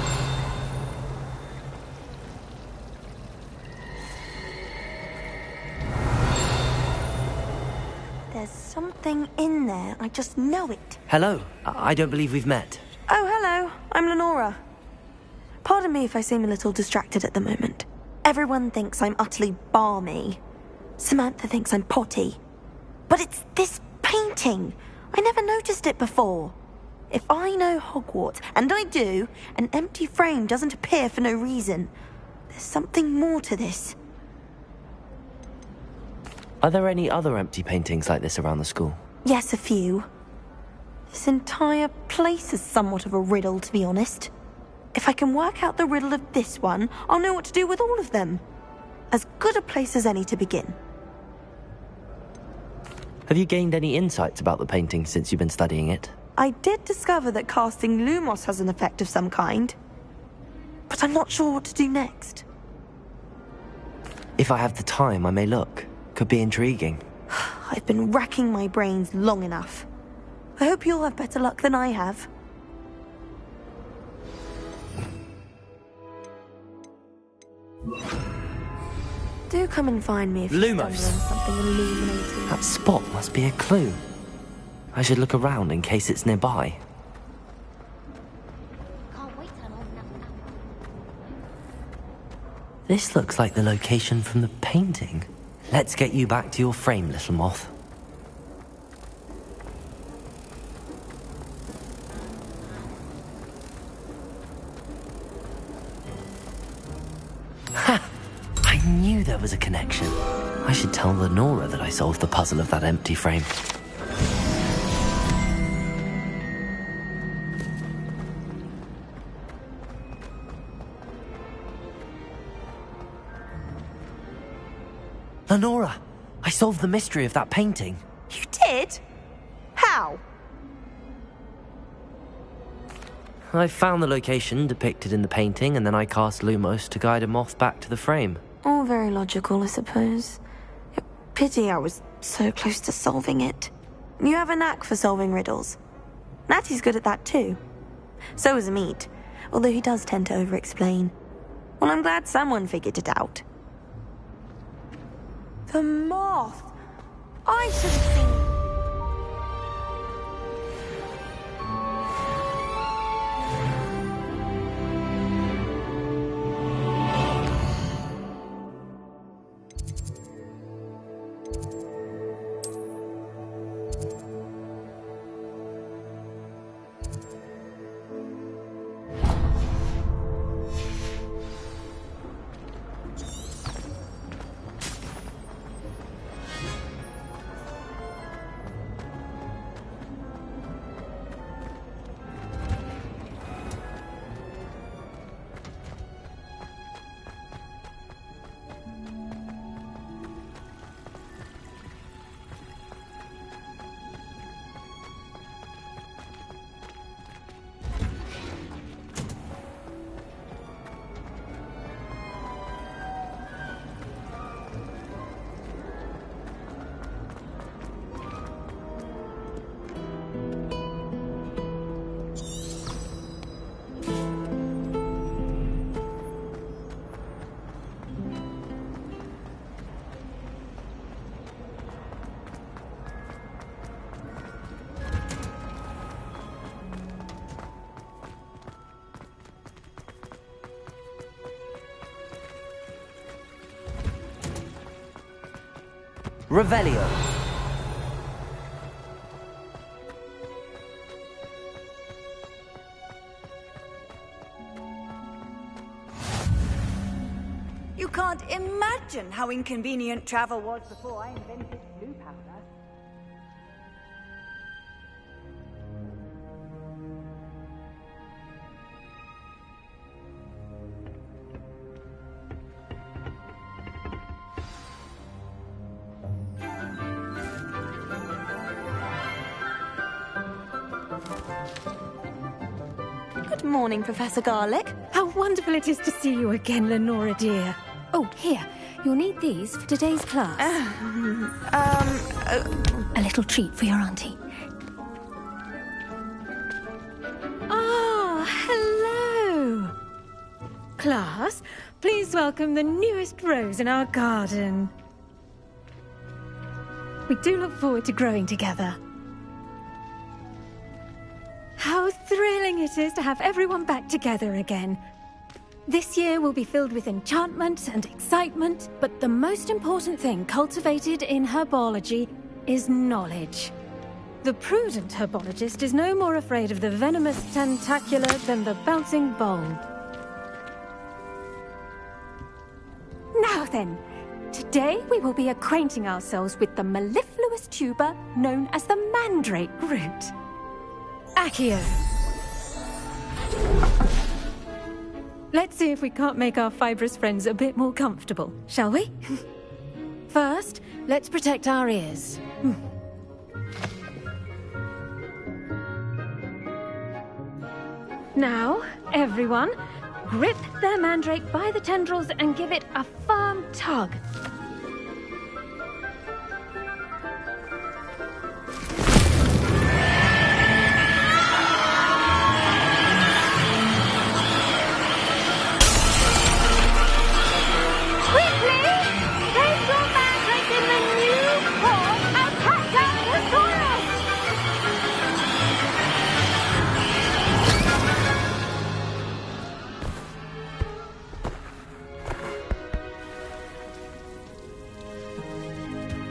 There's something in there. I just know it. Hello. I don't believe we've met. Oh, hello. I'm Lenora. Pardon me if I seem a little distracted at the moment. Everyone thinks I'm utterly balmy. Samantha thinks I'm potty. But it's this painting. I never noticed it before. If I know Hogwarts, and I do, an empty frame doesn't appear for no reason. There's something more to this. Are there any other empty paintings like this around the school? Yes, a few. This entire place is somewhat of a riddle, to be honest. If I can work out the riddle of this one, I'll know what to do with all of them. As good a place as any to begin. Have you gained any insights about the painting since you've been studying it? I did discover that casting Lumos has an effect of some kind. But I'm not sure what to do next. If I have the time, I may look. Could be intriguing. I've been racking my brains long enough. I hope you'll have better luck than I have. Do come and find me if you stumble on something illuminating. That spot must be a clue. I should look around in case it's nearby. This looks like the location from the painting. Let's get you back to your frame, little moth. Ha! I knew there was a connection. I should tell Lenora that I solved the puzzle of that empty frame. Lenora, I solved the mystery of that painting. You did? How? I found the location depicted in the painting, and then I cast Lumos to guide a moth back to the frame. All very logical, I suppose. Pity I was so close to solving it. You have a knack for solving riddles. Natty's good at that too. So is Meat, although he does tend to over-explain. Well, I'm glad someone figured it out. The moth! I should have seen... Revelio. You can't imagine how inconvenient travel was before I invented blue powder. Good morning, Professor Garlic. How wonderful it is to see you again, Lenora dear. Oh, here. You'll need these for today's class. A little treat for your auntie. Ah, hello. Class, please welcome the newest rose in our garden. We do look forward to growing together. How thrilling it is to have everyone back together again. This year will be filled with enchantment and excitement, but the most important thing cultivated in herbology is knowledge. The prudent herbologist is no more afraid of the venomous tentacula than the bouncing bulb. then. Today we will be acquainting ourselves with the mellifluous tuber known as the mandrake root. Accio. Let's see if we can't make our fibrous friends a bit more comfortable, shall we? First, let's protect our ears. Now, everyone, grip their mandrake by the tendrils and give it a firm tug.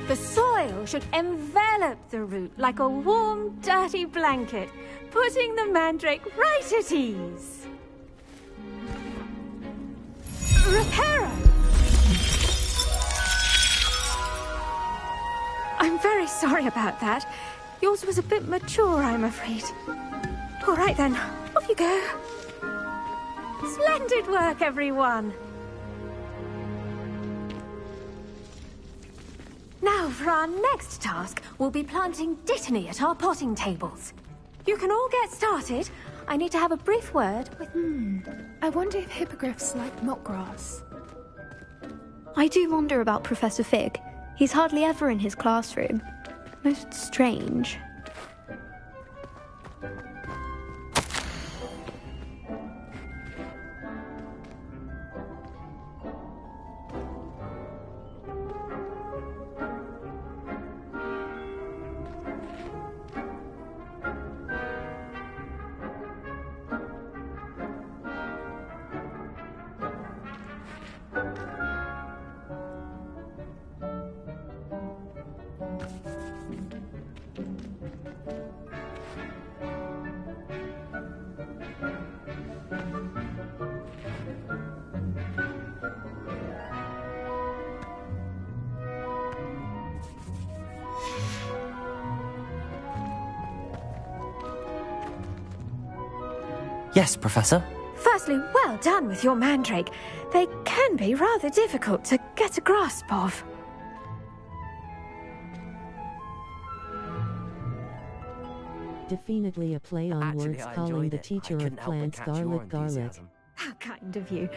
The soil should envelop the root like a warm, dirty blanket, putting the mandrake right at ease. Reparo! I'm very sorry about that. Yours was a bit mature, I'm afraid. All right then, off you go. Splendid work, everyone. Now, for our next task, we'll be planting dittany at our potting tables. You can all get started. I need to have a brief word with... I wonder if hippogriffs like knotgrass. I do wonder about Professor Fig. He's hardly ever in his classroom. Most strange. Yes, Professor? Firstly, well done with your mandrake. They can be rather difficult to get a grasp of. Definitely a play on words calling the teacher of plants garlic. How kind of you.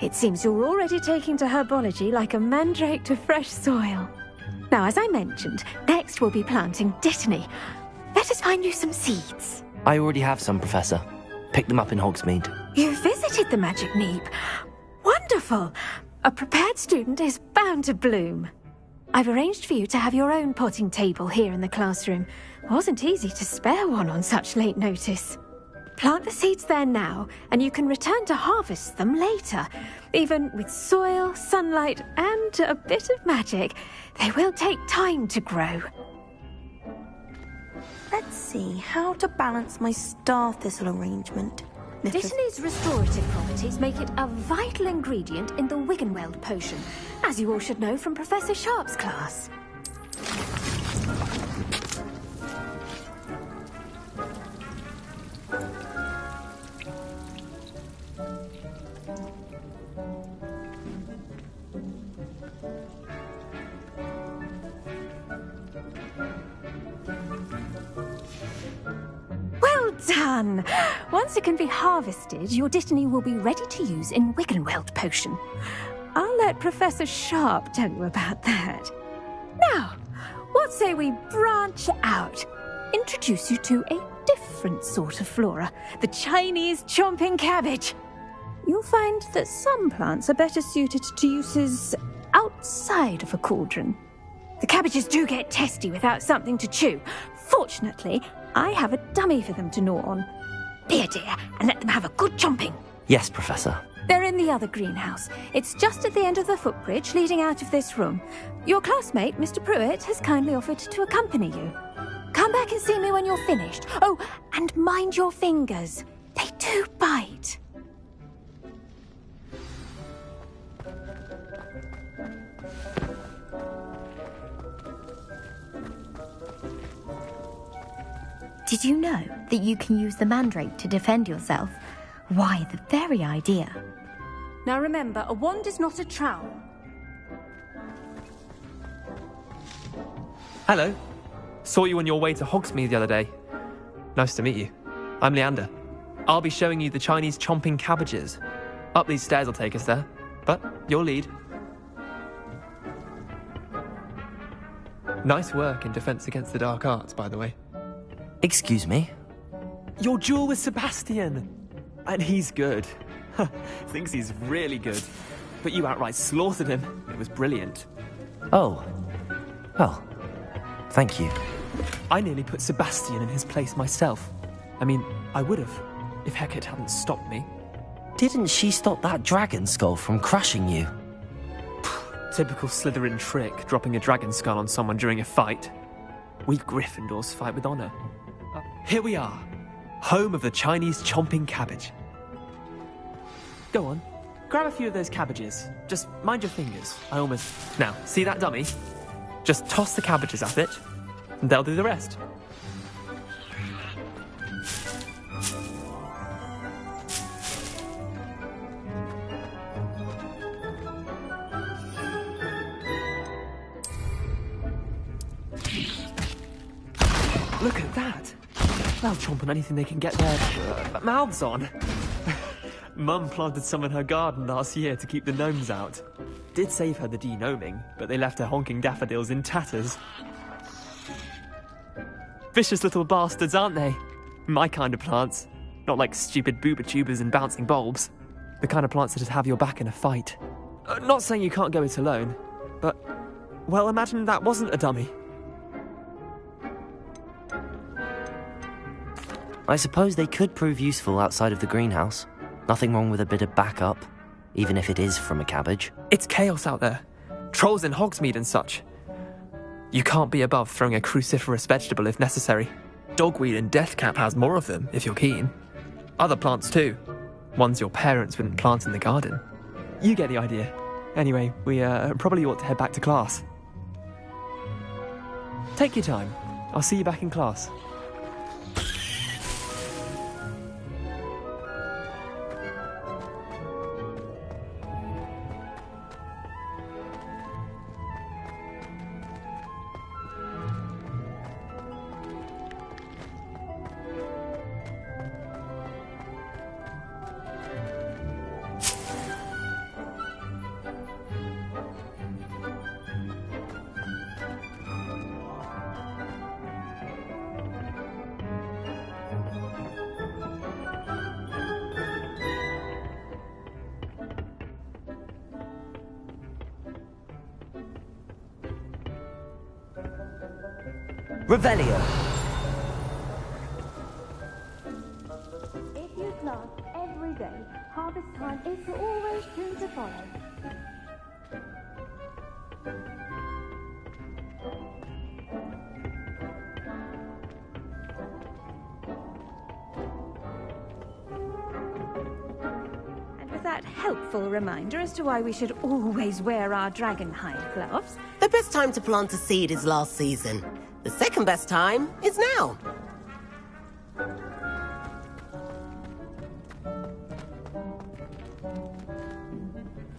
It seems you're already taking to herbology like a mandrake to fresh soil. Now, as I mentioned, next we'll be planting dittany. Let us find you some seeds. I already have some, Professor. Picked them up in Hogsmeade. You visited the Magic Neep. Wonderful! A prepared student is bound to bloom. I've arranged for you to have your own potting table here in the classroom. Wasn't easy to spare one on such late notice. Plant the seeds there now, and you can return to harvest them later. Even with soil, sunlight, and a bit of magic, they will take time to grow. Let's see how to balance my star thistle arrangement. Dittany's restorative properties make it a vital ingredient in the Wiggenweld potion, as you all should know from Professor Sharp's class. Done! Once it can be harvested, your dittany will be ready to use in Wiggenweld potion. I'll let Professor Sharp tell you about that. Now, what say we branch out? Introduce you to a different sort of flora, the Chinese chomping cabbage. You'll find that some plants are better suited to uses outside of a cauldron. The cabbages do get testy without something to chew. Fortunately, I have a dummy for them to gnaw on. Be a dear and let them have a good chomping. Yes, Professor. They're in the other greenhouse. It's just at the end of the footbridge leading out of this room. Your classmate, Mr. Pruitt, has kindly offered to accompany you. Come back and see me when you're finished. Oh, and mind your fingers. They do bite. Did you know that you can use the mandrake to defend yourself? Why, the very idea. Now remember, a wand is not a trowel. Hello. Saw you on your way to Hogsmeade the other day. Nice to meet you. I'm Leander. I'll be showing you the Chinese chomping cabbages. Up these stairs will take us there, but you'll lead. Nice work in Defense Against the Dark Arts, by the way. Excuse me? Your duel with Sebastian! And he's good. Thinks he's really good. But you outright slaughtered him. It was brilliant. Oh. Well, thank you. I nearly put Sebastian in his place myself. I mean, I would have, if Hecate hadn't stopped me. Didn't she stop that dragon skull from crushing you? Typical Slytherin trick, dropping a dragon skull on someone during a fight. We Gryffindors fight with honor. Here we are, home of the Chinese chomping cabbage. Go on, grab a few of those cabbages. Just mind your fingers. Now, see that dummy? Just toss the cabbages at it, and they'll do the rest. Look at that! They'll chomp on anything they can get their mouths on. Mum planted some in her garden last year to keep the gnomes out. Did save her the de-gnoming, but they left her honking daffodils in tatters. Vicious little bastards, aren't they? My kind of plants. Not like stupid booba tubers and bouncing bulbs. The kind of plants that'd have your back in a fight. Not saying you can't go it alone, but, well, imagine that wasn't a dummy. I suppose they could prove useful outside of the greenhouse. Nothing wrong with a bit of backup, even if it is from a cabbage. It's chaos out there. Trolls in Hogsmeade and such. You can't be above throwing a cruciferous vegetable if necessary. Dogweed and deathcap has more of them, if you're keen. Other plants too. Ones your parents wouldn't plant in the garden. You get the idea. Anyway, we probably ought to head back to class. Take your time. I'll see you back in class. Revelio. If you plant every day, harvest time is always soon to follow. And with that helpful reminder as to why we should always wear our dragon hide gloves. The best time to plant a seed is last season. The second best time is now.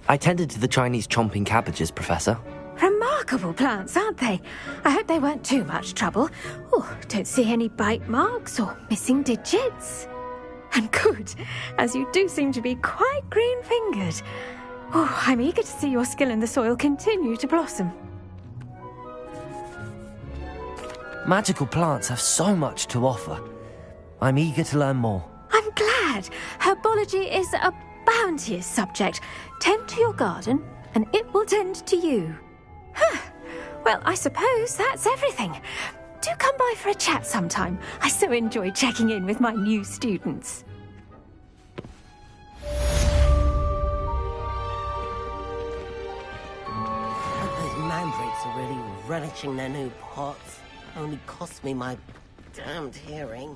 I tended to the Chinese chomping cabbages, Professor. Remarkable plants, aren't they? I hope they weren't too much trouble. Oh, don't see any bite marks or missing digits. And good, as you do seem to be quite green-fingered. Oh, I'm eager to see your skill in the soil continue to blossom. Magical plants have so much to offer. I'm eager to learn more. I'm glad. Herbology is a bounteous subject. Tend to your garden, and it will tend to you. Well, I suppose that's everything. Do come by for a chat sometime. I so enjoy checking in with my new students. Those mandrakes are really relishing their new pots. Only cost me my damned hearing.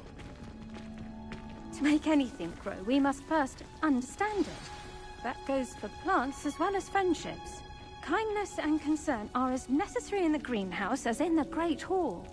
To make anything grow, we must first understand it. That goes for plants as well as friendships. Kindness and concern are as necessary in the greenhouse as in the Great Hall.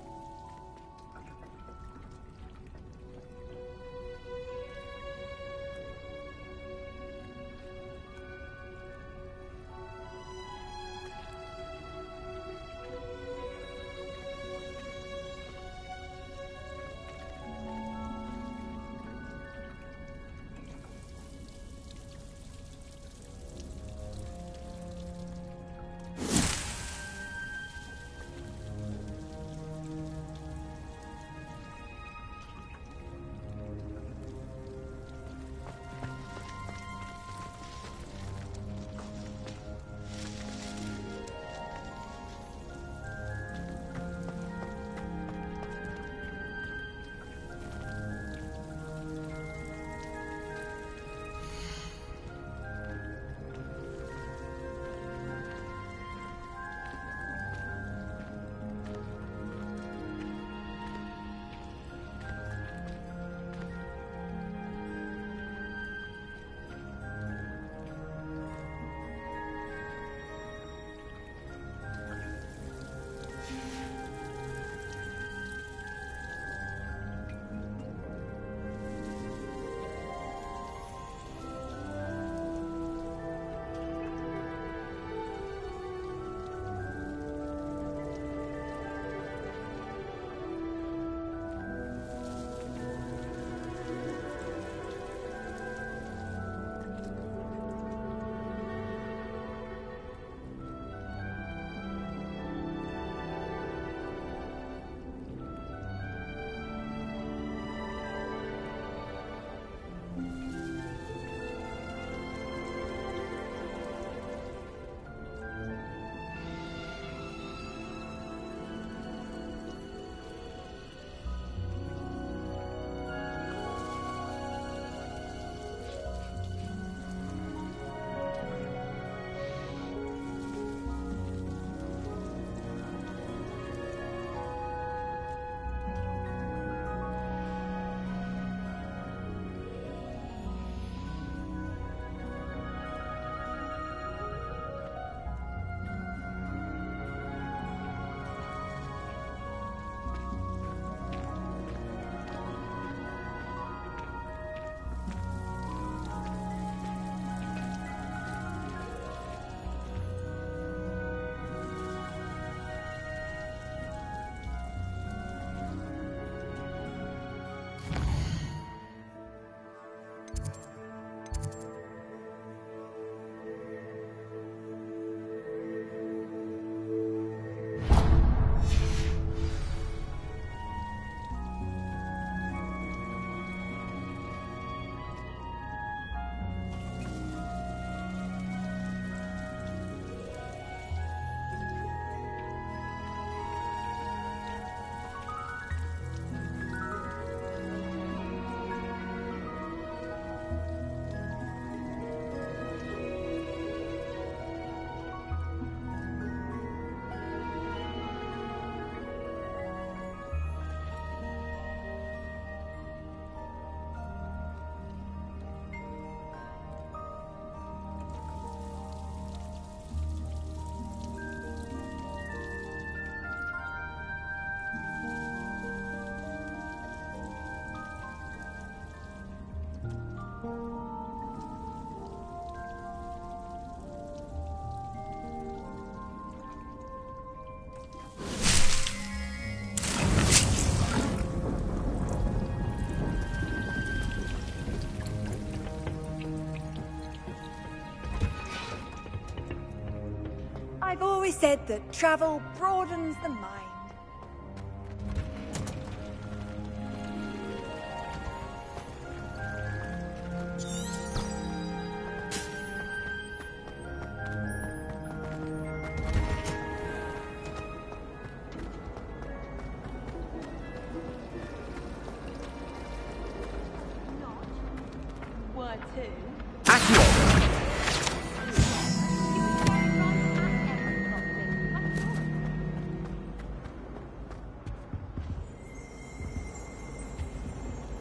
always said that travel broadens the mind.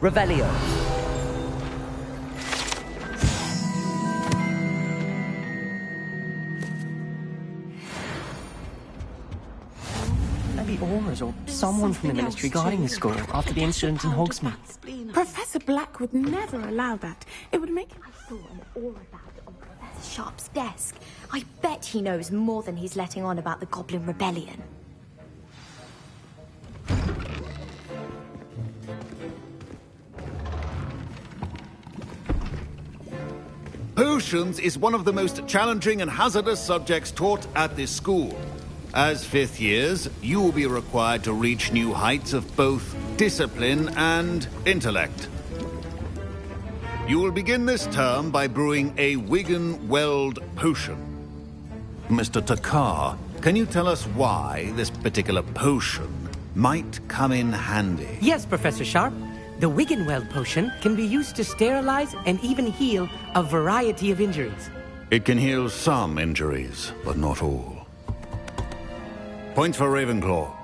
Revelio. Maybe Aura's or someone from the Ministry guarding the school after the incident in Hogsmeade. Professor Black would never allow that. It would make... I saw an aura bag on Professor Sharp's desk. I bet he knows more than he's letting on about the Goblin Rebellion. Potions is one of the most challenging and hazardous subjects taught at this school. As fifth years, you will be required to reach new heights of both discipline and intellect. You will begin this term by brewing a Wigan-Weld potion. Mr. Takar, can you tell us why this particular potion might come in handy? Yes, Professor Sharp. The Wigan-Weld potion can be used to sterilize and even heal a variety of injuries. It can heal some injuries, but not all. Points for Ravenclaw.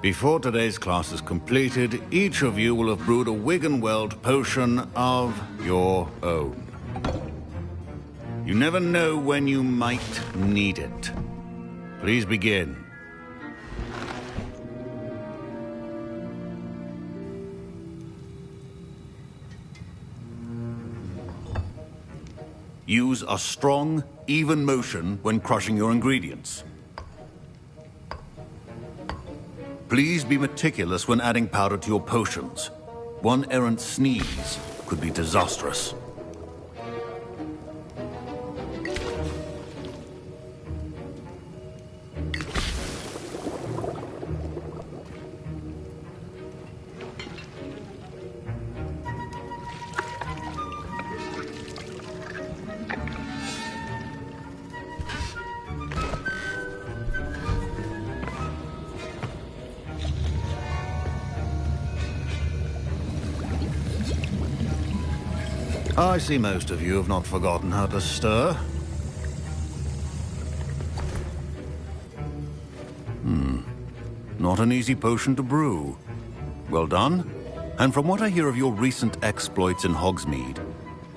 Before today's class is completed, each of you will have brewed a Wigan-Weld potion of your own. You never know when you might need it. Please begin. Use a strong, even motion when crushing your ingredients. Please be meticulous when adding powder to your potions. One errant sneeze could be disastrous. I see most of you have not forgotten how to stir. Not an easy potion to brew. Well done. And from what I hear of your recent exploits in Hogsmeade,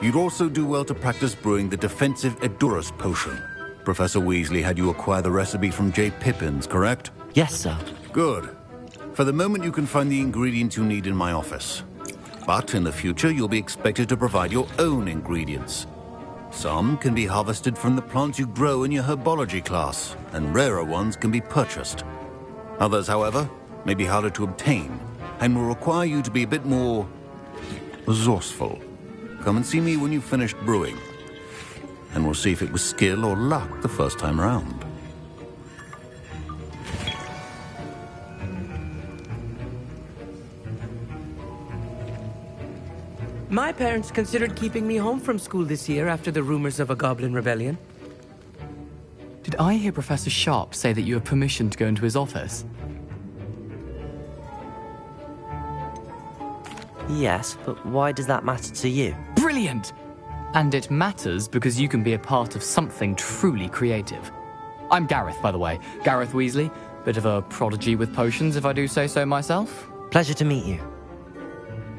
you'd also do well to practice brewing the defensive Edurus potion. Professor Weasley had you acquire the recipe from J. Pippins, correct? Yes, sir. Good. For the moment, you can find the ingredients you need in my office. But in the future, you'll be expected to provide your own ingredients. Some can be harvested from the plants you grow in your herbology class, and rarer ones can be purchased. Others, however, may be harder to obtain, and will require you to be a bit more resourceful. Come and see me when you've finished brewing, and we'll see if it was skill or luck the first time around. My parents considered keeping me home from school this year after the rumors of a Goblin Rebellion. Did I hear Professor Sharp say that you have permission to go into his office? Yes, but why does that matter to you? Brilliant! And it matters because you can be a part of something truly creative. I'm Gareth, by the way. Gareth Weasley. Bit of a prodigy with potions, if I do say so myself. Pleasure to meet you.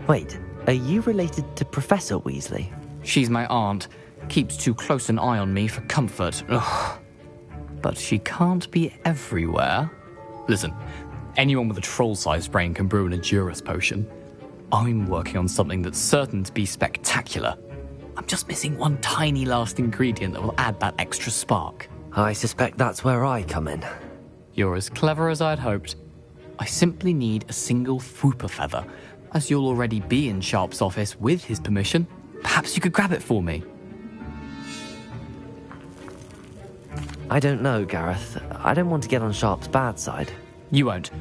Wait, are you related to Professor Weasley? She's my aunt. Keeps too close an eye on me for comfort. Ugh. But she can't be everywhere. Listen, anyone with a troll-sized brain can brew an Edurus potion. I'm working on something that's certain to be spectacular. I'm just missing one tiny last ingredient that will add that extra spark. I suspect that's where I come in. You're as clever as I'd hoped. I simply need a single Fwooper feather. As you'll already be in Sharp's office with his permission, perhaps you could grab it for me. I don't know, Gareth. I don't want to get on Sharp's bad side. You won't.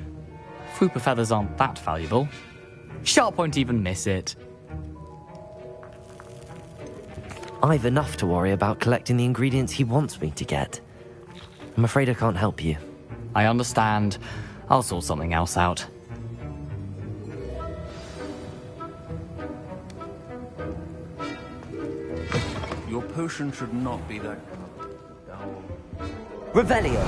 Fupa feathers aren't that valuable. Sharp won't even miss it. I've enough to worry about collecting the ingredients he wants me to get. I'm afraid I can't help you. I understand. I'll sort something else out. Your potion should not be that... Revelio!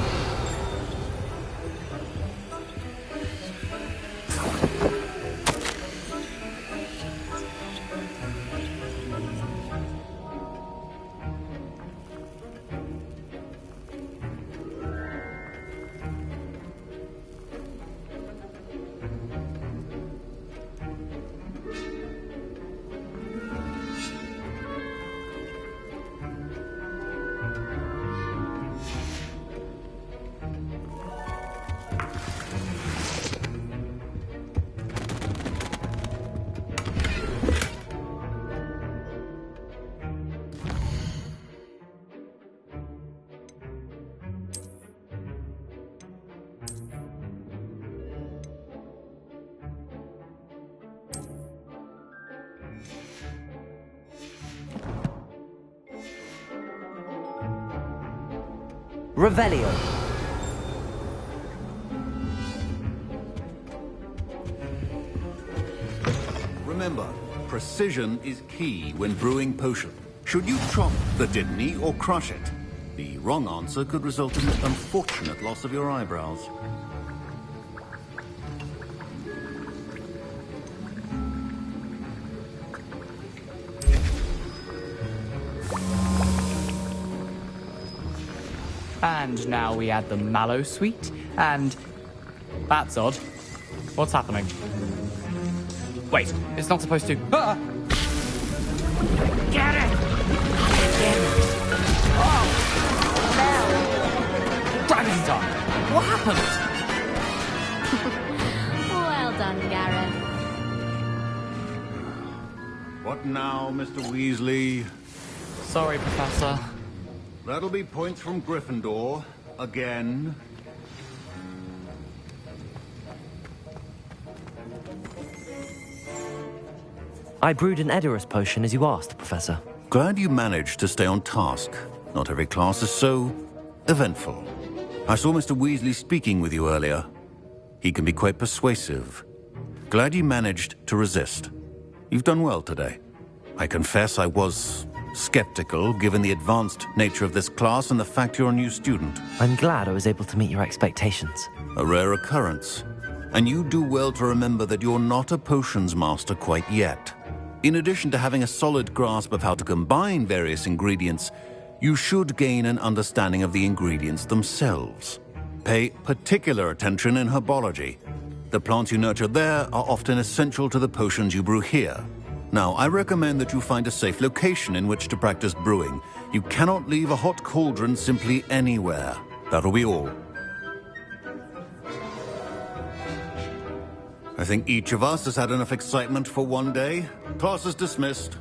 Revelio. Remember, precision is key when brewing potion. Should you chop the Didney or crush it? The wrong answer could result in the unfortunate loss of your eyebrows. And now we add the mallow sweet, and... That's odd. What's happening? Wait, it's not supposed to... Ah! Get it! Oh! Dragon's tongue! What happened? Well done, Gareth. What now, Mr. Weasley? Sorry, Professor. That'll be points from Gryffindor. Again. I brewed an Edorus potion as you asked, Professor. Glad you managed to stay on task. Not every class is so... eventful. I saw Mr. Weasley speaking with you earlier. He can be quite persuasive. Glad you managed to resist. You've done well today. I confess I was... skeptical, given the advanced nature of this class and the fact you're a new student. I'm glad I was able to meet your expectations. A rare occurrence. And you do well to remember that you're not a potions master quite yet. In addition to having a solid grasp of how to combine various ingredients, you should gain an understanding of the ingredients themselves. Pay particular attention in herbology. The plants you nurture there are often essential to the potions you brew here. Now, I recommend that you find a safe location in which to practice brewing. You cannot leave a hot cauldron simply anywhere. That'll be all. I think each of us has had enough excitement for one day. Class is dismissed.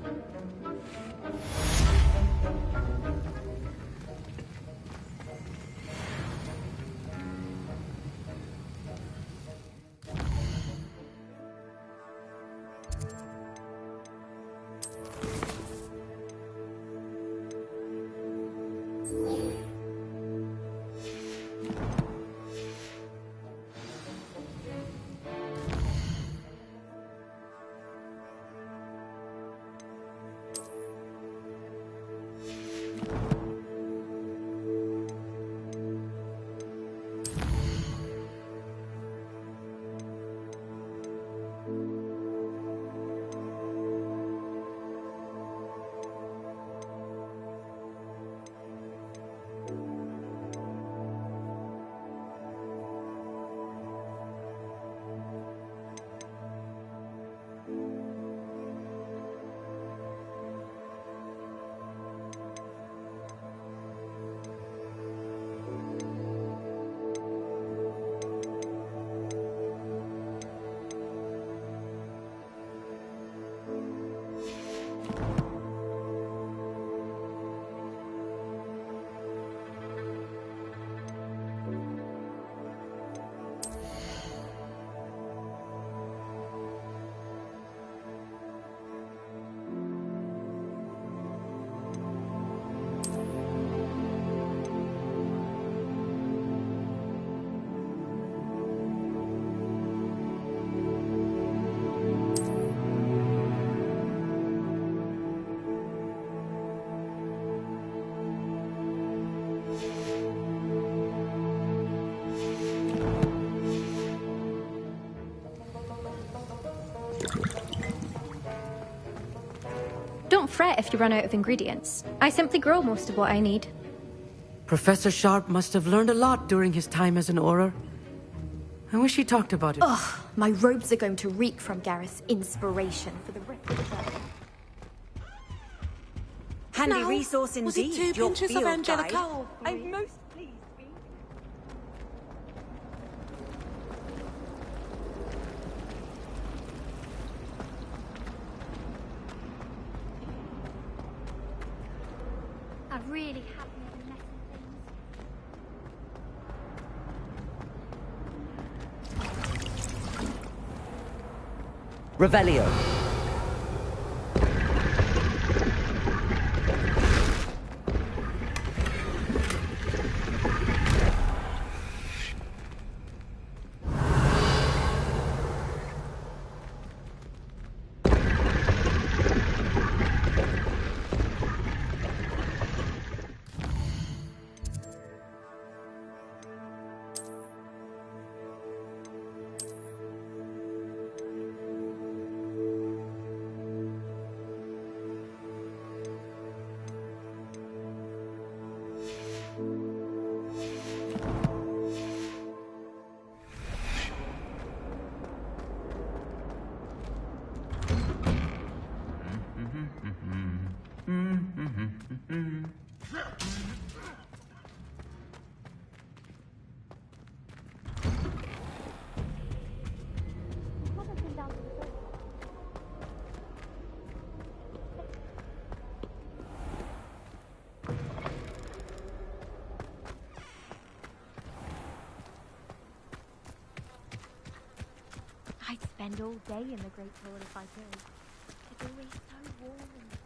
not fret if you run out of ingredients. I simply grow most of what I need. Professor Sharp must have learned a lot during his time as an Auror. I wish he talked about it. Ugh, my robes are going to reek from Gareth's inspiration for the rest of the day. Handy Now, resource was it indeed. 2 Your pinches of field angelica? guide. I'm most pleased. I really have made a mess of things. Revelio. I'd spend all day in the Great Hall if I could. It's always so warm and...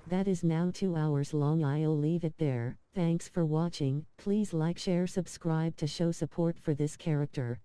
That is now 2 hours long. I'll leave it there. Thanks for watching. Please like, share, subscribe to show support for this character.